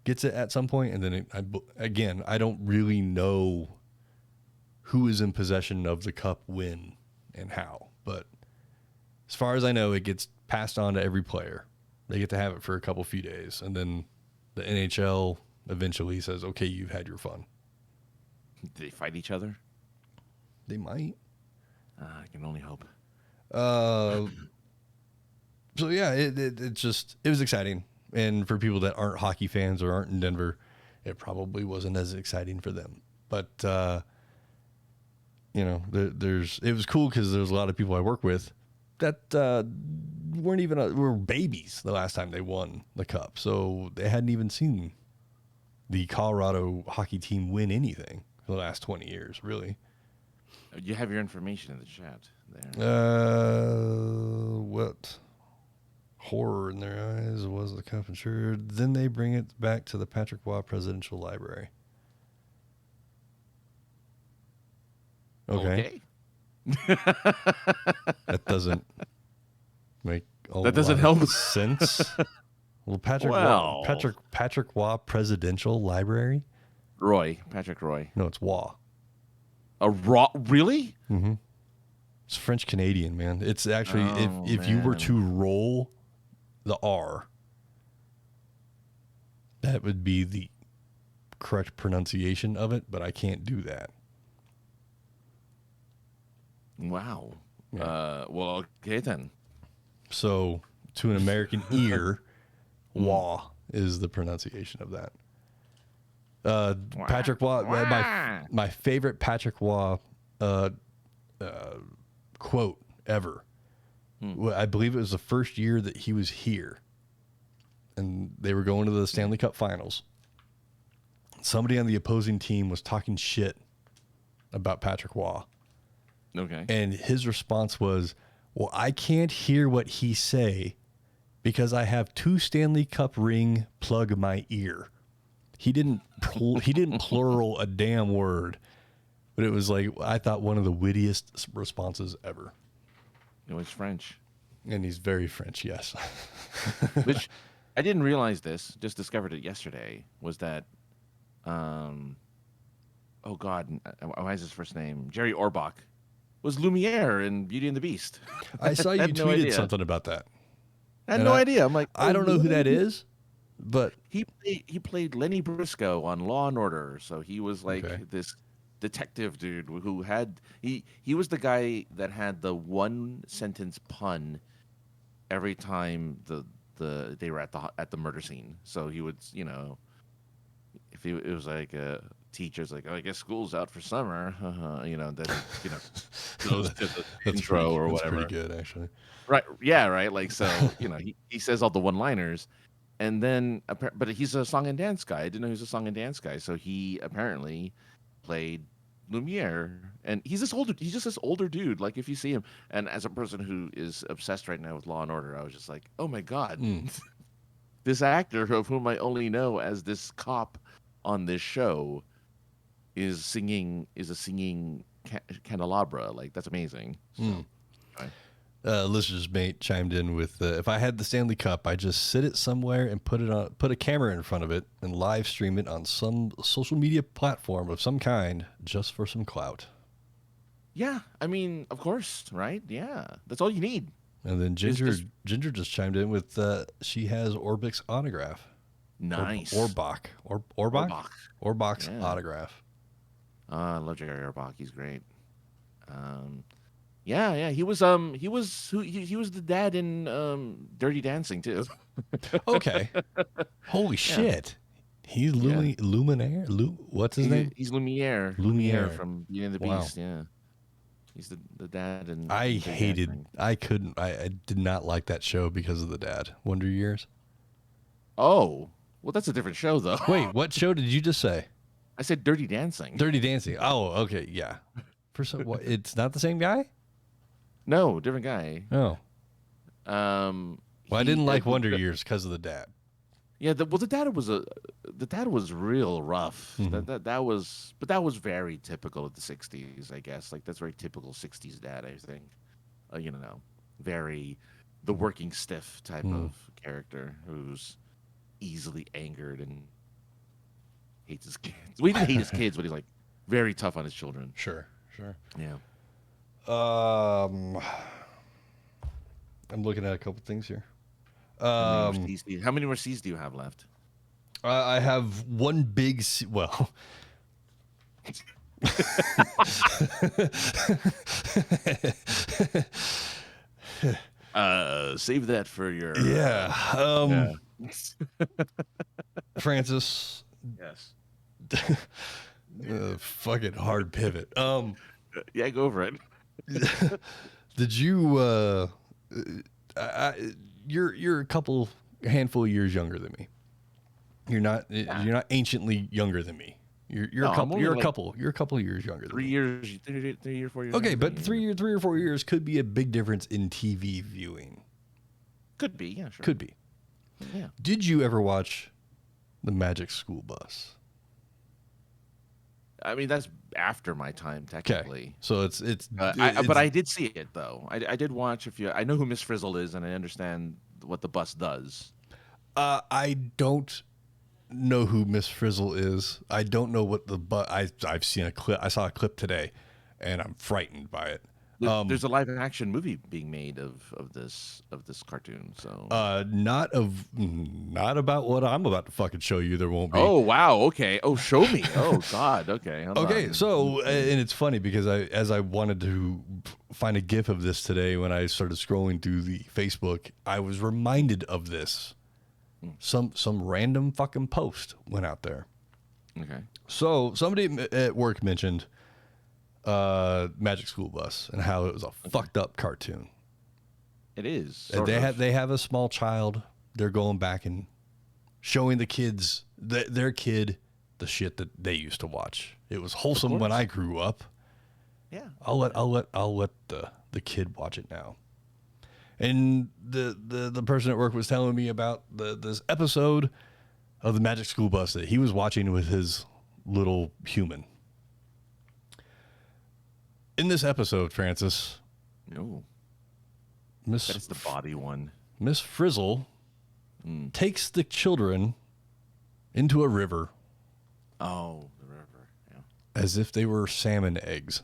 gets it at some point. And then I don't really know who is in possession of the cup when and how. But as far as I know, it gets passed on to every player. They get to have it for a few days. And then the NHL eventually says, okay, you've had your fun. Do they fight each other? They might. I can only hope. So yeah, it was exciting, and for people that aren't hockey fans or aren't in Denver, it probably wasn't as exciting for them. But it was cool because there's a lot of people I work with that were babies the last time they won the cup, so they hadn't even seen the Colorado hockey team win anything for the last 20 years, really. You have your information in the chat there. What horror in their eyes was the cup insured? Then they bring it back to the Patrick Waugh Presidential Library. Okay. That doesn't make a lot of sense. Well, Patrick Waugh Presidential Library? Patrick Roy. No, it's Waugh. Really? Mm-hmm. It's French Canadian, man. It's actually if you were to roll the R, that would be the correct pronunciation of it, but I can't do that. Wow. Yeah. Well, okay then. So, to an American ear, Waugh is the pronunciation of that. Patrick Waugh, my favorite Patrick Waugh quote ever. I believe it was the first year that he was here, and they were going to the Stanley Cup Finals. Somebody on the opposing team was talking shit about Patrick Waugh. Okay. And his response was, well, I can't hear what he say because I have 2 Stanley Cup ring plug my ear. he didn't plural a damn word, but it was like I thought one of the wittiest responses ever. It was French. And he's very French, yes. Which I didn't realize this, just discovered it yesterday, was that, oh God, why is his first name? Jerry Orbach was Lumiere in Beauty and the Beast. I saw you tweeted something about that. I had no idea. I'm like, I don't know who that is, but he played Lenny Briscoe on Law and Order, so he was like this detective dude who had he was the guy that had the one sentence pun every time they were at the murder scene. So he would, if it was like a teacher's like, oh, I guess school's out for summer, then goes to the intro or whatever. That's pretty good, actually. Right? Yeah, right. Like so, he says all the one-liners, and then but he's a song and dance guy. I didn't know he was a song and dance guy. So he apparently played Lumiere, and he's just this older dude. Like if you see him, and as a person who is obsessed right now with Law and Order, I was just like, oh my God, this actor of whom I only know as this cop on this show is a singing candelabra. Like that's amazing. So, Listener's mate chimed in with, if I had the Stanley Cup, I'd just sit it somewhere and put a camera in front of it and live stream it on some social media platform of some kind just for some clout. Yeah, I mean, of course, right? Yeah, that's all you need. And then Ginger just chimed in with, she has Orbich's autograph. Nice. Orbach's autograph. I love Jerry Orbach. He's great. Yeah, he was the dad in Dirty Dancing too. Okay. Holy shit. He's Luminaire. What's his name? He's Lumiere. Lumiere from Beauty and the Beast. Yeah. He's the dad and I did not like that show because of the dad. Wonder Years. Oh. Well, that's a different show though. Wait, what show did you just say? I said Dirty Dancing. Dirty Dancing. Oh, okay, yeah. It's not the same guy? No, different guy. Oh. I didn't like Wonder Years because of the dad. Yeah, the dad was real rough. Mm-hmm. That was very typical of the '60s, I guess. Like that's very typical '60s dad, I think. Very the working stiff type of character who's easily angered and hates his kids. Well, he didn't hate his kids, but he's like very tough on his children. Sure. Yeah. I'm looking at a couple things here. How many more C's do you have left? I have one big C. Well, Save that for your Francis. Yes. Fucking hard pivot. Yeah, go over it. Did you? You're a handful of years younger than me. You're not anciently younger than me. You're a couple of years younger than me. 3 or 4 years. Okay, but 3 or 4 years could be a big difference in TV viewing. Could be, yeah, sure. Could be. Yeah. Did you ever watch The Magic School Bus? I mean, that's after my time, technically. Okay. So it's but I did see it though. I did watch a few. I know who Miss Frizzle is, and I understand what the bus does. I don't know who Miss Frizzle is. I don't know what the I've seen a clip. I saw a clip today, and I'm frightened by it. There's a live action movie being made of this cartoon. So not about what I'm about to fucking show you. There won't be. Oh wow. Okay. Oh, show me. Oh God. Okay. Okay. So and it's funny because as I wanted to find a GIF of this today when I started scrolling through the Facebook, I was reminded of this. Some random fucking post went out there. Okay. So somebody at work mentioned Magic School Bus and how it was a fucked up cartoon. It is. They have a small child. They're going back and showing the kids their kid the shit that they used to watch. It was wholesome when I grew up. Yeah. I'll let the kid watch it now. And the person at work was telling me about this episode of the Magic School Bus that he was watching with his little human. In this episode, Francis, No, that's the body one. Miss Frizzle takes the children into a river. Oh, the river. Yeah. As if they were salmon eggs.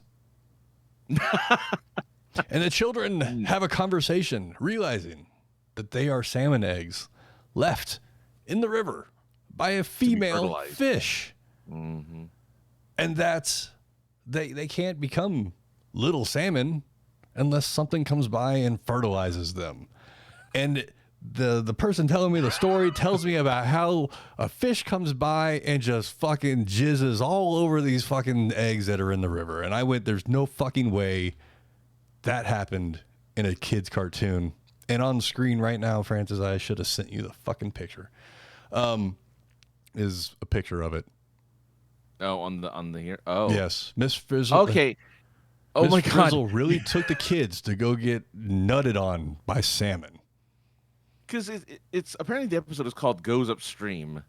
And the children have a conversation, realizing that they are salmon eggs left in the river by a female fish. Mm-hmm. And that's, they can't become little salmon unless something comes by and fertilizes them. And the person telling me the story tells me about how a fish comes by and just fucking jizzes all over these fucking eggs that are in the river. And I went, there's no fucking way that happened in a kid's cartoon. And on screen right now, Francis, I should have sent you the fucking picture. Is a picture of it. Oh, on the here. Oh, yes, Miss Frizzle. Okay. Oh Miss my God. Frizzle really took the kids to go get nutted on by salmon. Because it's apparently the episode is called "Goes Upstream,"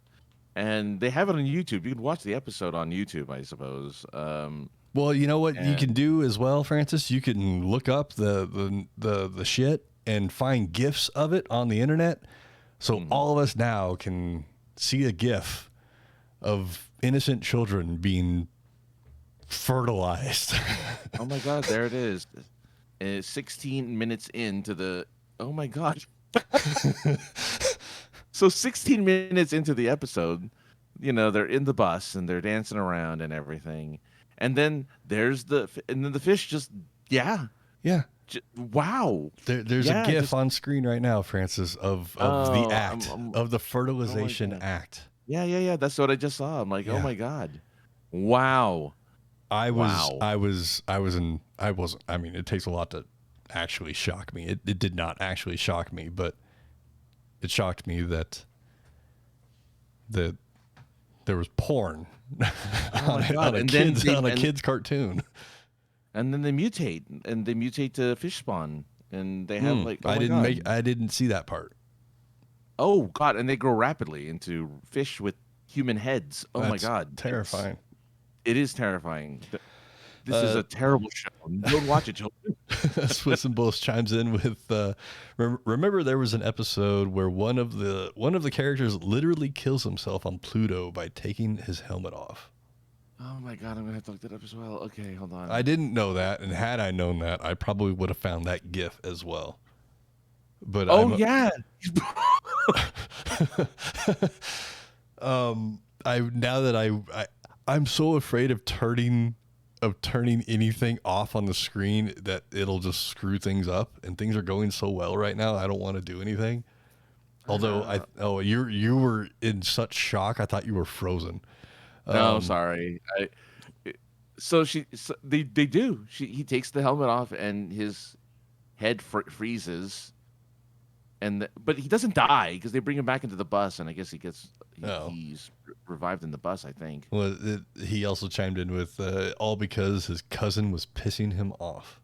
and they have it on YouTube. You can watch the episode on YouTube, I suppose. Well, you know what you can do as well, Francis? You can look up the shit and find GIFs of it on the internet. So all of us now can see a GIF of innocent children being fertilized. Oh my God, there it is. 16 minutes into the. Oh my God. So 16 minutes into the episode, they're in the bus and they're dancing around and everything. And then there's the fish just, wow. There's a GIF on screen right now, Francis, of the act, of the fertilization act. Yeah. That's what I just saw. I'm like, oh my God. Wow. I mean, it takes a lot to actually shock me. It did not actually shock me, but it shocked me that there was porn on a kid's cartoon. And then they mutate to fish spawn, and they have I didn't see that part. Oh God, and they grow rapidly into fish with human heads. Oh my God, terrifying. It is terrifying. This is a terrible show. Don't watch it, children. Swiss and Bulls chimes in with, remember there was an episode where one of the characters literally kills himself on Pluto by taking his helmet off. Oh my God, I'm gonna have to look that up as well. Okay, hold on. I didn't know that, and had I known that, I probably would have found that GIF as well. But yeah. I'm so afraid of turning anything off on the screen that it'll just screw things up, and things are going so well right now. I don't want to do anything. Although you were in such shock, I thought you were frozen. No, sorry. They do. He takes the helmet off and his head freezes, but he doesn't die because they bring him back into the bus, and I guess he's revived in the bus, I think. Well, he also chimed in with all because his cousin was pissing him off.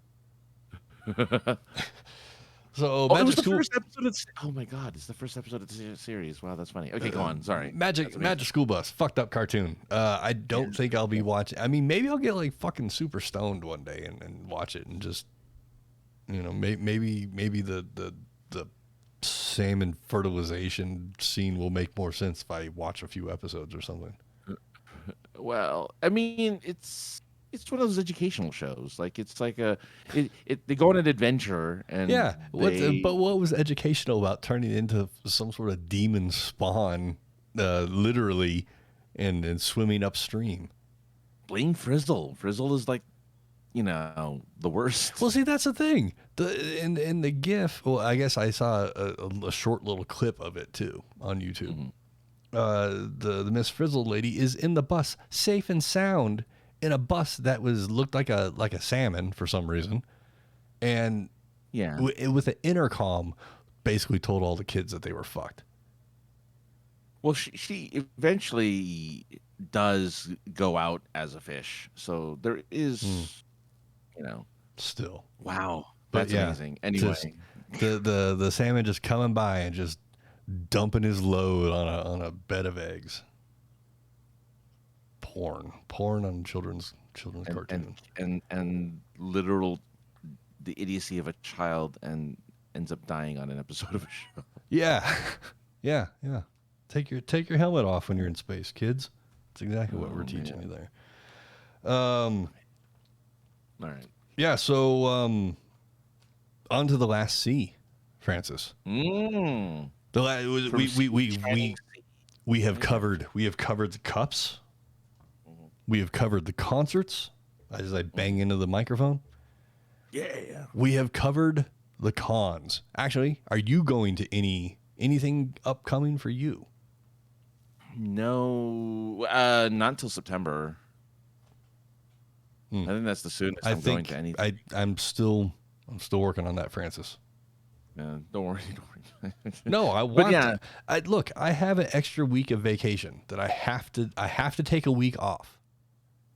So it was the first episode. Oh my God, it's the first episode of the series. Wow, that's funny. Okay, go on. Sorry. Magic School Bus, fucked up cartoon. I don't think I'll be watching. I mean, maybe I'll get like fucking super stoned one day and watch it and just, maybe the salmon fertilization scene will make more sense if I watch a few episodes or something. Well, I mean, it's one of those educational shows. Like it's like they go on an adventure and but what was educational about turning into some sort of demon spawn, literally, and swimming upstream? Blame Frizzle. Frizzle is like, the worst. Well, see, that's the thing. In the GIF, well, I guess I saw a short little clip of it too on YouTube. Mm-hmm. The Miss Frizzle lady is in the bus, safe and sound, in a bus that looked like a salmon for some reason, and with an intercom, basically told all the kids that they were fucked. Well, she eventually does go out as a fish, so there is, still wow, that's amazing. Anyway, the salmon just coming by and just dumping his load on a bed of eggs. Porn on children's cartoons. And literal the idiocy of a child and ends up dying on an episode of a show. Yeah. Yeah. Take your helmet off when you're in space, kids. That's exactly what we're teaching you there. All right. Yeah, so on to the last C, Francis. Mm. We have covered the cups. We have covered the concerts. As I bang into the microphone. Yeah. We have covered the cons. Actually, are you going to anything upcoming for you? No, not until September. I think that's the soonest I'm going to anything. I'm still working on that, Francis. Don't worry. No, I want. Yeah. Look, I have an extra week of vacation that I have to take a week off.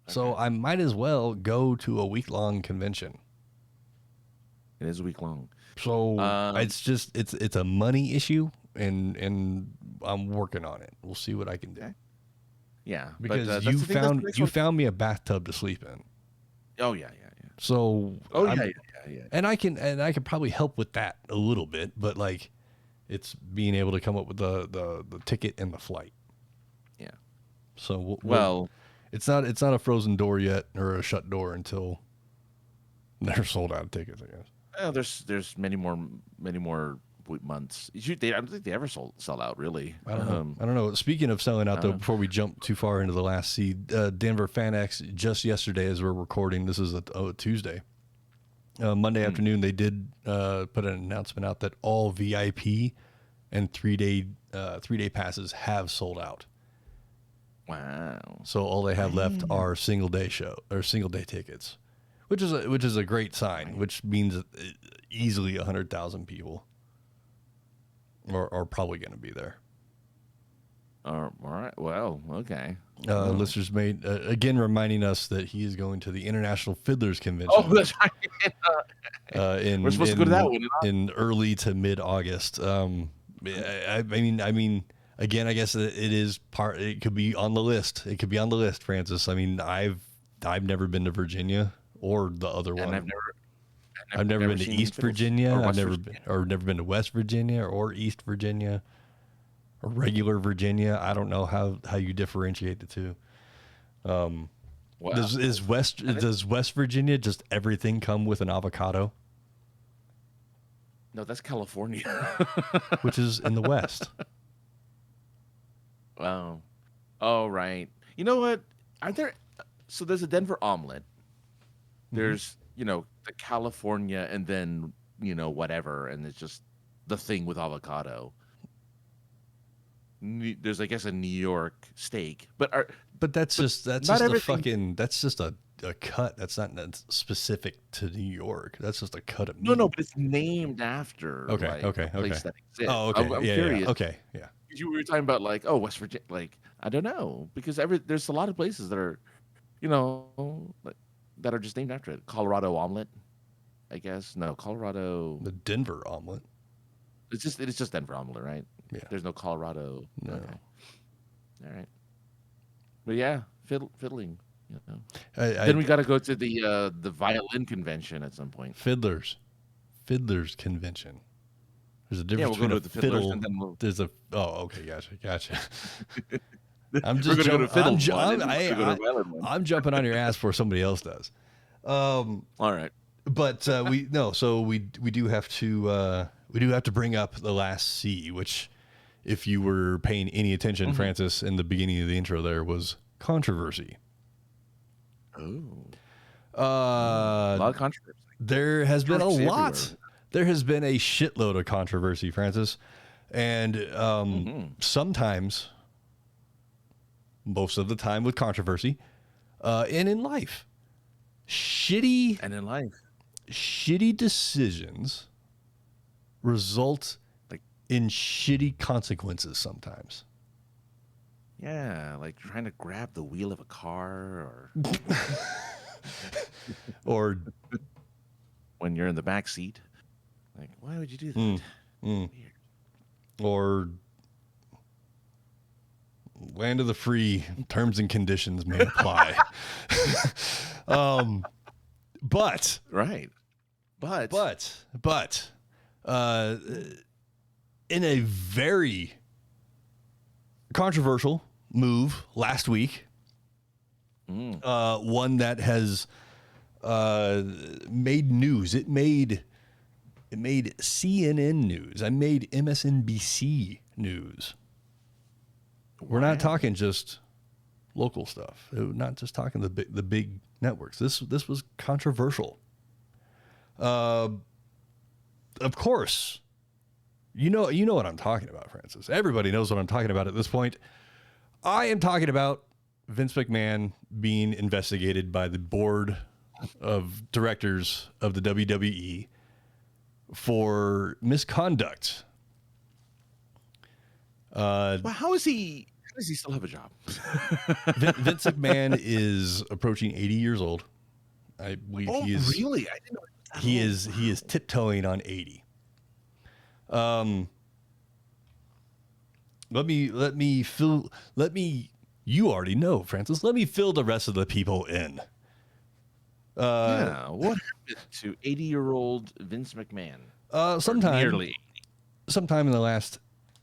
Okay. So I might as well go to a week-long convention. It is a week long. So it's a money issue, and I'm working on it. We'll see what I can do. Okay. Yeah, because you found me a bathtub to sleep in. Oh yeah. So yeah. And I can probably help with that a little bit, but like, it's being able to come up with the ticket and the flight. Yeah. So well, it's not a frozen door yet or a shut door until they're sold out of tickets, I guess. Well, there's many more months. I don't think they ever sell out, really. I don't know. Speaking of selling out, though, before we jump too far into the last seed, Denver FanX just yesterday, as we're recording, this is a Tuesday. Monday afternoon, they did put an announcement out that all VIP and 3-day passes have sold out. Wow! So all they have left are single day tickets, which is a great sign. Which means easily 100,000 people are probably going to be there. All right. Well, okay. Listeners made again reminding us that he is going to the International Fiddlers Convention. Oh, that's right. We're supposed to go to that one in early to mid-August. I mean, again, I guess it is part. It could be on the list. It could be on the list, Francis. I mean, I've never been to Virginia or the other one. I've never been to East Virginia. I've never been to West Virginia or East Virginia. Or regular Virginia. I don't know how you differentiate the two. Does West Virginia just everything come with an avocado? No, that's California. Which is in the West. Wow. Oh, right. You know what? So there's a Denver omelet. There's, the California and then, whatever. And it's just the thing with avocado. There's, I guess, a New York steak, but that's just a cut. That's not specific to New York. That's just a cut of meat. No, but it's named after a place that exists. Oh, okay. I'm curious. Okay, yeah. You were talking about West Virginia. I don't know, because there's a lot of places that are, that are just named after it. Colorado omelet, I guess. No, Colorado. The Denver omelet. It's just Denver omelet, right? Yeah. There's no Colorado. No. Okay. All right. But yeah, fiddling. Then we got to go to the violin convention at some point. Fiddlers convention. There's a difference between a the fiddle. And then there's a. Oh, okay, gotcha. I'm jumping on your ass before somebody else does. All right. But we do have to bring up the last C, which, if you were paying any attention, Francis, in the beginning of the intro, there was controversy. Oh, a lot of controversy. There has been a lot. Everywhere. There has been a shitload of controversy, Francis, and sometimes, most of the time, with controversy, and in life, shitty decisions result in shitty consequences sometimes. Yeah, like trying to grab the wheel of a car or when you're in the back seat. Like, why would you do that? Weird. or land of the free, terms and conditions may apply. But Right. But in a very controversial move last week, one that has made news. It made CNN news. I made MSNBC news. We're not talking just local stuff. We're not just talking the big networks. This was controversial. Of course, you know what I'm talking about, Francis. Everybody knows what I'm talking about at this point. I am talking about Vince McMahon being investigated by the board of directors of the WWE for misconduct. Well, how does he still have a job? Vince McMahon is approaching 80 years old. I believe he is. Really? I didn't know. He is tiptoeing on 80. You already know, Francis. Let me fill the rest of the people in. What happened to 80-year-old Vince McMahon? Sometime in the last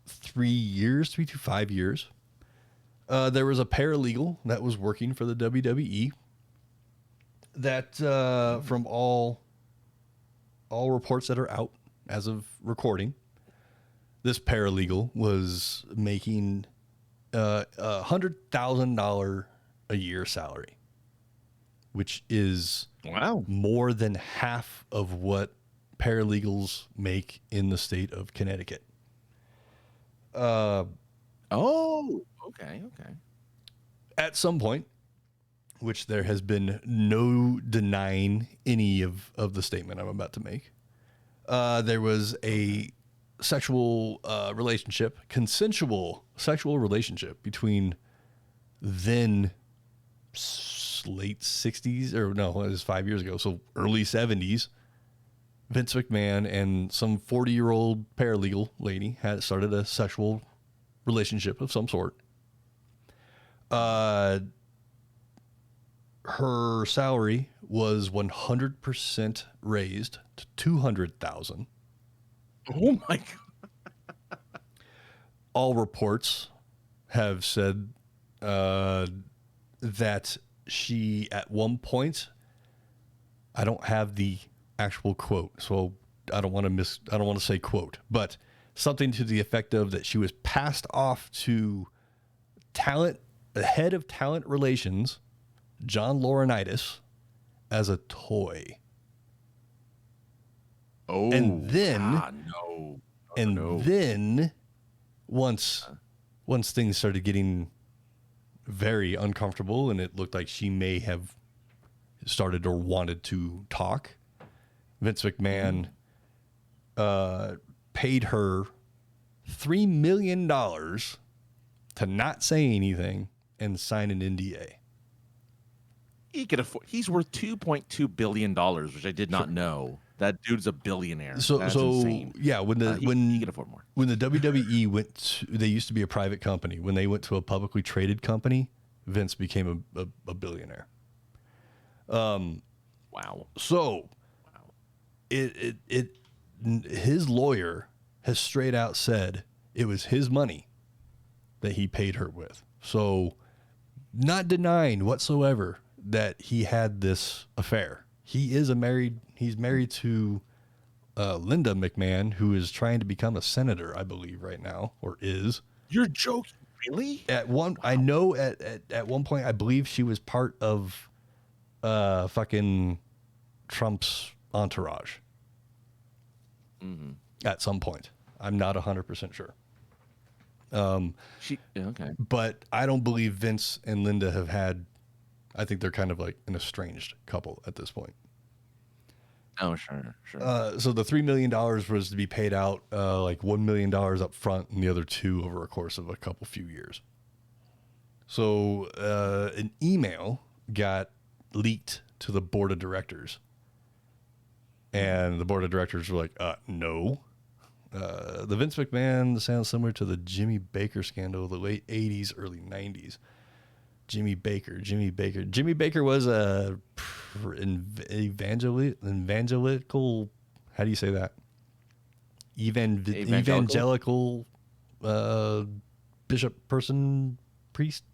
3 to 5 years, there was a paralegal that was working for the WWE that, from all reports that are out as of recording, this paralegal was making $100,000 a year salary, which is more than half of what paralegals make in the state of Connecticut. Okay. At some point, which there has been no denying any of the statement I'm about to make, there was a sexual relationship, consensual sexual relationship between then late 60s, or no, it was 5 years ago, so early 70s. Vince McMahon and some 40-year-old paralegal lady had started a sexual relationship of some sort. Her salary was 100% raised to $200,000. Oh my God. All reports have said that she, at one point, I don't have the actual quote, so I don't want to say quote, but something to the effect of that she was passed off to the head of talent relations, John Laurinaitis, as a toy. Oh, and then, then once things started getting very uncomfortable and it looked like she may have started or wanted to talk, Vince McMahon paid her $3 million to not say anything and sign an NDA. He could afford. He's worth $2.2 billion, which I did not know. That dude's a billionaire. That's insane. Yeah, he can afford more. When the WWE they used to be a private company. When they went to a publicly traded company, Vince became a billionaire. Wow. So, his lawyer has straight out said it was his money that he paid her with. So, not denying whatsoever that he had this affair. He's married to Linda McMahon, who is trying to become a senator, I believe, right now, or is. You're joking, really? I know at one point, I believe she was part of fucking Trump's entourage. Mm-hmm. At some point. I'm not 100% sure. Okay. But I don't believe Vince and Linda have had, I think they're kind of like an estranged couple at this point. Oh, sure. So the $3 million was to be paid out like $1 million up front and the other $2 over a course of a few years. So an email got leaked to the board of directors. And the board of directors were like, no, The Vince McMahon sounds similar to the Jimmy Baker scandal of the late 80s, early 90s. Jimmy Baker. Jimmy Baker was a evangelical. How do you say that? Evangelical bishop person priest.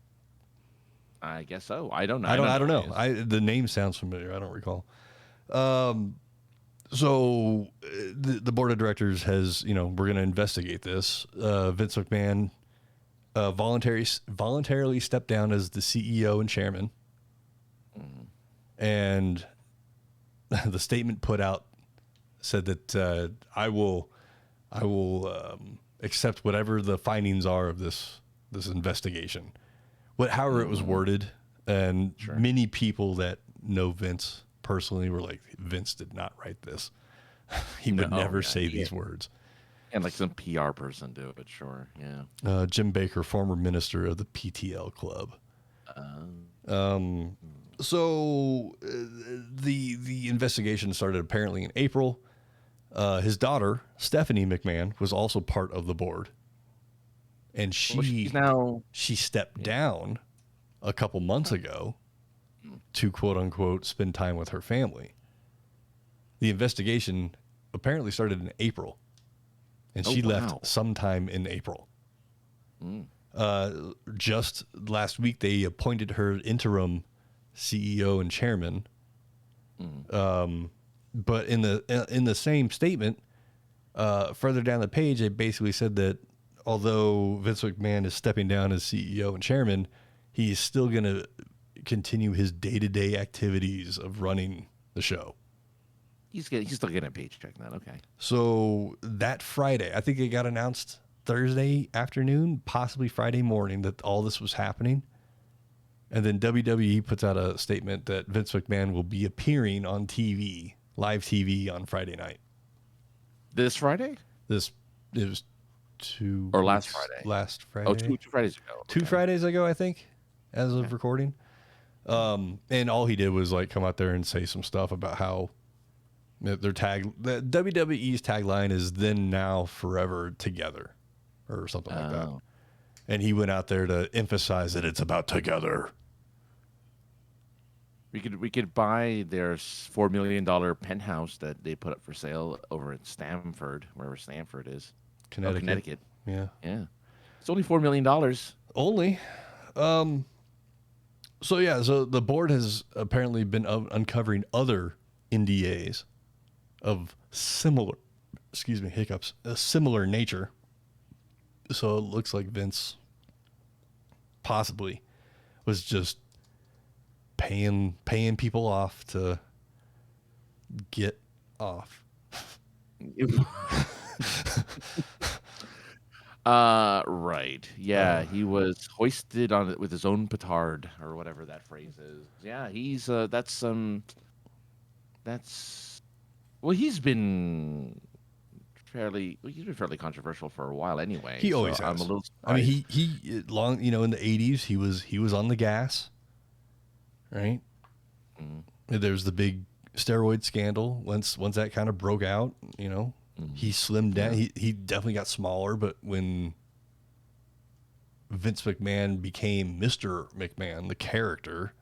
I guess so. I don't know. I don't know. The name sounds familiar. I don't recall. So the board of directors has, we're going to investigate this. Vince McMahon voluntarily stepped down as the CEO and chairman. Mm-hmm. And the statement put out said that I will accept whatever the findings are of this investigation. However it was worded, and many people that know Vince personally were like, Vince did not write this. He would never say these words. And like some PR person do it, sure, yeah. Jim Baker, former minister of the PTL Club. So the investigation started apparently in April. His daughter, Stephanie McMahon, was also part of the board. And she stepped down a couple months ago to, quote unquote, spend time with her family. The investigation apparently started in April, and she left sometime in April. Just last week, they appointed her interim CEO and chairman. But in the same statement, further down the page, they basically said that although Vince McMahon is stepping down as CEO and chairman, he is still going to continue his day-to-day activities of running the show. He's still getting a paycheck now. Okay. So that Friday, I think it got announced Thursday afternoon, possibly Friday morning, that all this was happening. And then WWE puts out a statement that Vince McMahon will be appearing on TV, live TV on Friday night. This Friday? It was last Friday. Last Friday. Oh, two Fridays ago. Okay. 2 Fridays ago, I think, as of recording. And all he did was like come out there and say some stuff about how the WWE's tagline is "Then, Now, Forever, Together," or something like that. And he went out there to emphasize that it's about together. We could buy their $4 million penthouse that they put up for sale over in Stamford, wherever Stamford is. Connecticut. Yeah. It's only $4 million. Only. So the board has apparently been uncovering other NDAs of similar nature. So it looks like Vince possibly was just paying people off to get off. Right. Yeah, he was hoisted on it with his own petard, or whatever that phrase is. Yeah, he's he's been fairly controversial for a while anyway. He always has. I'm a little surprised. I mean, he long, in the 80s, he was on the gas, right? There's the big steroid scandal. Once that kind of broke out, he slimmed down. He definitely got smaller, but when Vince McMahon became Mr. McMahon, the character,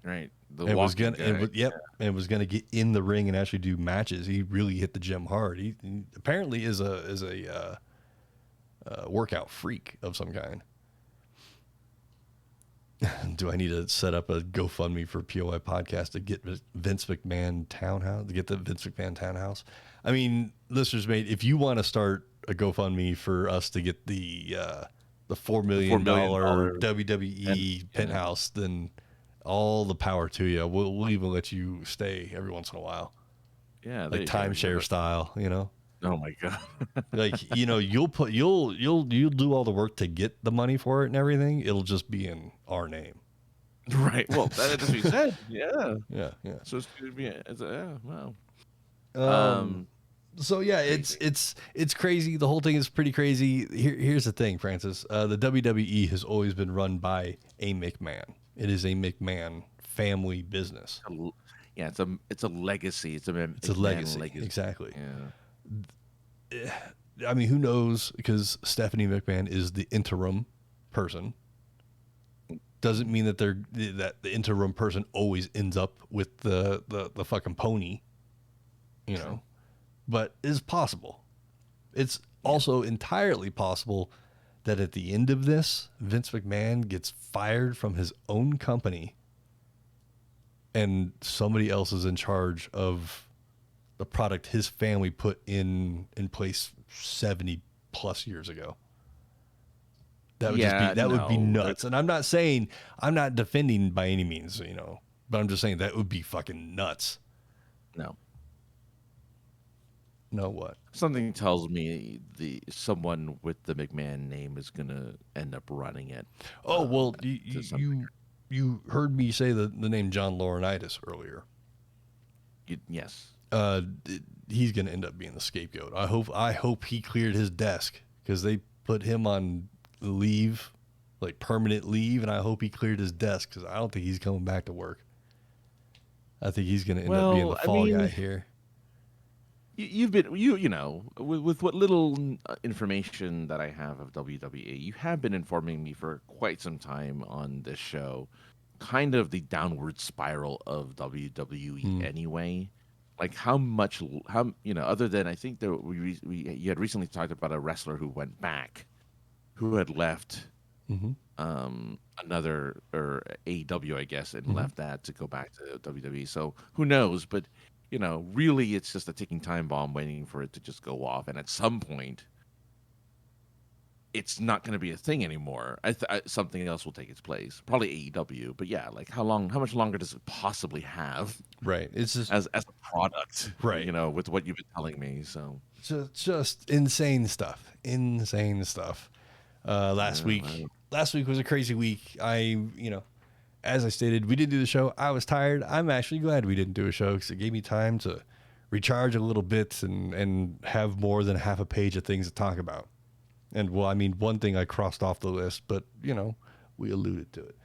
right, and was gonna get in the ring and actually do matches, he really hit the gym hard. He apparently is a workout freak of some kind. Do I need to set up a GoFundMe for POI Podcast to get Vince McMahon townhouse? To get the Vince McMahon townhouse? I mean, listeners, mate, if you want to start a GoFundMe for us to get the $4 million WWE penthouse, then all the power to you. We'll even let you stay every once in a while. Yeah, like timeshare style, Oh my god! Like you'll do all the work to get the money for it and everything. It'll just be in our name, right? Well, that's what you said. Yeah. So it's gonna be wow. So yeah, it's crazy. The whole thing is pretty crazy. Here's the thing, Francis. The WWE has always been run by a McMahon. It is a McMahon family business. Yeah, it's a legacy. It's a legacy. Exactly. Yeah. I mean, who knows? Because Stephanie McMahon is the interim person. Doesn't mean that that the interim person always ends up with the fucking pony, you know, but it's possible. It's also entirely possible that at the end of this, Vince McMahon gets fired from his own company and somebody else is in charge of the product his family put in place 70 plus years ago. That would would be nuts. And I'm not defending by any means, you know, but I'm just saying that would be fucking nuts. No. No what? Something tells me someone with the McMahon name is gonna end up running it. Oh well, you heard me say the name John Laurinaitis earlier. Yes. He's gonna end up being the scapegoat. I hope he cleared his desk because they put him on leave, like permanent leave, and I hope he cleared his desk because I don't think he's coming back to work. I think he's gonna end up being the fall guy here. You've been you know with what little information that I have of WWE, you have been informing me for quite some time on this show, kind of the downward spiral of WWE anyway. Like how you know, other than I think that you had recently talked about a wrestler who went back, who had left another or AEW I guess and left that to go back to WWE. So who knows, but. You know, really, it's just a ticking time bomb waiting for it to just go off. And at some point, it's not going to be a thing anymore. Something else will take its place. Probably AEW. But yeah, like how much longer does it possibly have? Right. It's just as a product. Right. You know, with what you've been telling me. So just insane stuff. Insane stuff. Last week was a crazy week. As I stated, we didn't do the show. I was tired. I'm actually glad we didn't do a show because it gave me time to recharge a little bit and have more than half a page of things to talk about. And, well, I mean, one thing I crossed off the list, but, you know, we alluded to it.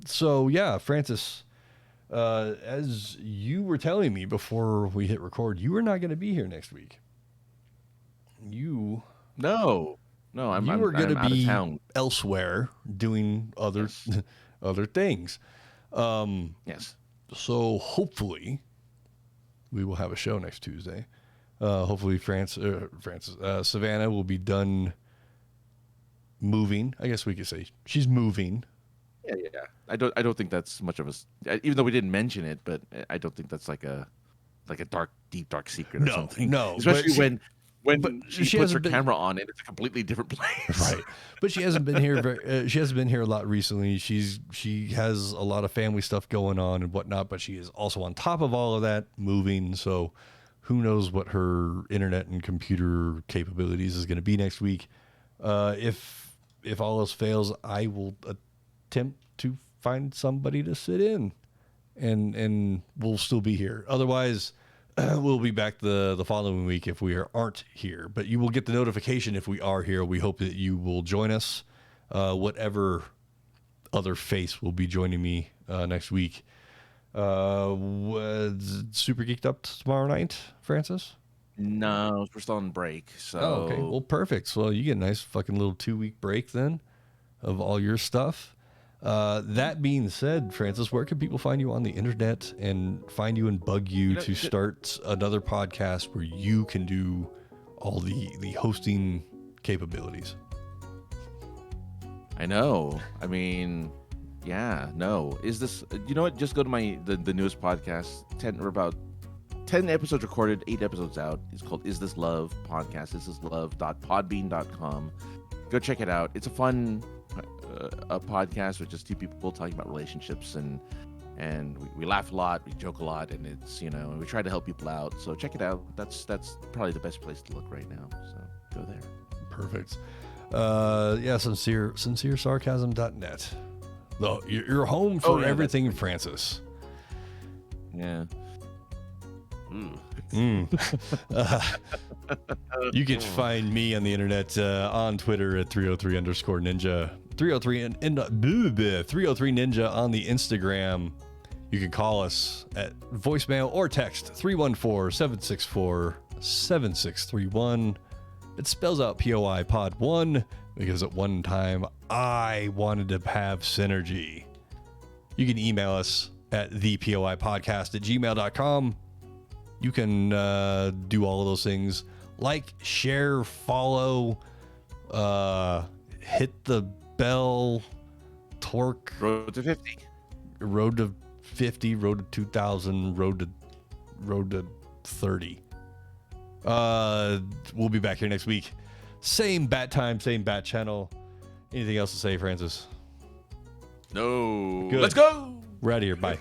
So, yeah, Francis, as you were telling me before we hit record, you were not going to be here next week. No, I'm going to be out of town. Elsewhere doing other things. Yes. So hopefully we will have a show next Tuesday. Hopefully Savannah will be done moving. I guess we could say she's moving. Yeah. I don't think that's much of a, even though we didn't mention it, but I don't think that's like a deep dark secret or something. No, especially when she puts her camera on and it's a completely different place. Right. But she hasn't been here she hasn't been here a lot recently. She has a lot of family stuff going on and whatnot, but she is also on top of all of that moving. So who knows what her internet and computer capabilities is going to be next week. If all else fails, I will attempt to find somebody to sit in and we'll still be here. Otherwise, we'll be back the following week if we aren't here, but you will get the notification if we are here. We hope that you will join us. Whatever other face will be joining me next week. Super Geeked Up tomorrow night, Francis? No, we're still on break. So okay. Well, perfect. So you get a nice fucking little 2-week break then of all your stuff. That being said, Francis, where can people find you on the internet and find you and bug you to start another podcast where you can do all the hosting capabilities? I know. I mean, yeah, no. Is this, you know what? Just go to the newest podcast. We're about 10 episodes recorded, 8 episodes out. It's called Is This Love Podcast. ThisIsLove.podbean.com. Go check it out. It's a fun a podcast with just two people talking about relationships and we laugh a lot, we joke a lot, and it's, you know, we try to help people out. So check it out. That's probably the best place to look right now. So go there. Perfect. Sinceresarcasm.net. You're home for everything, Francis. Yeah. You can find me on the internet on Twitter at 303_ninja, 303 Ninja on the Instagram. You can call us at voicemail or text 314-764 7631. It spells out POI Pod 1 because at one time I wanted to have synergy. You can email us at thepoipodcast@gmail.com. You can do all of those things. Like, share, follow, hit the bell, torque. Road to 50. Road to 50, road to 2000, road to 30. We'll be back here next week. Same bat time, same bat channel. Anything else to say, Francis? No. Good. Let's go. We're out of here. Bye.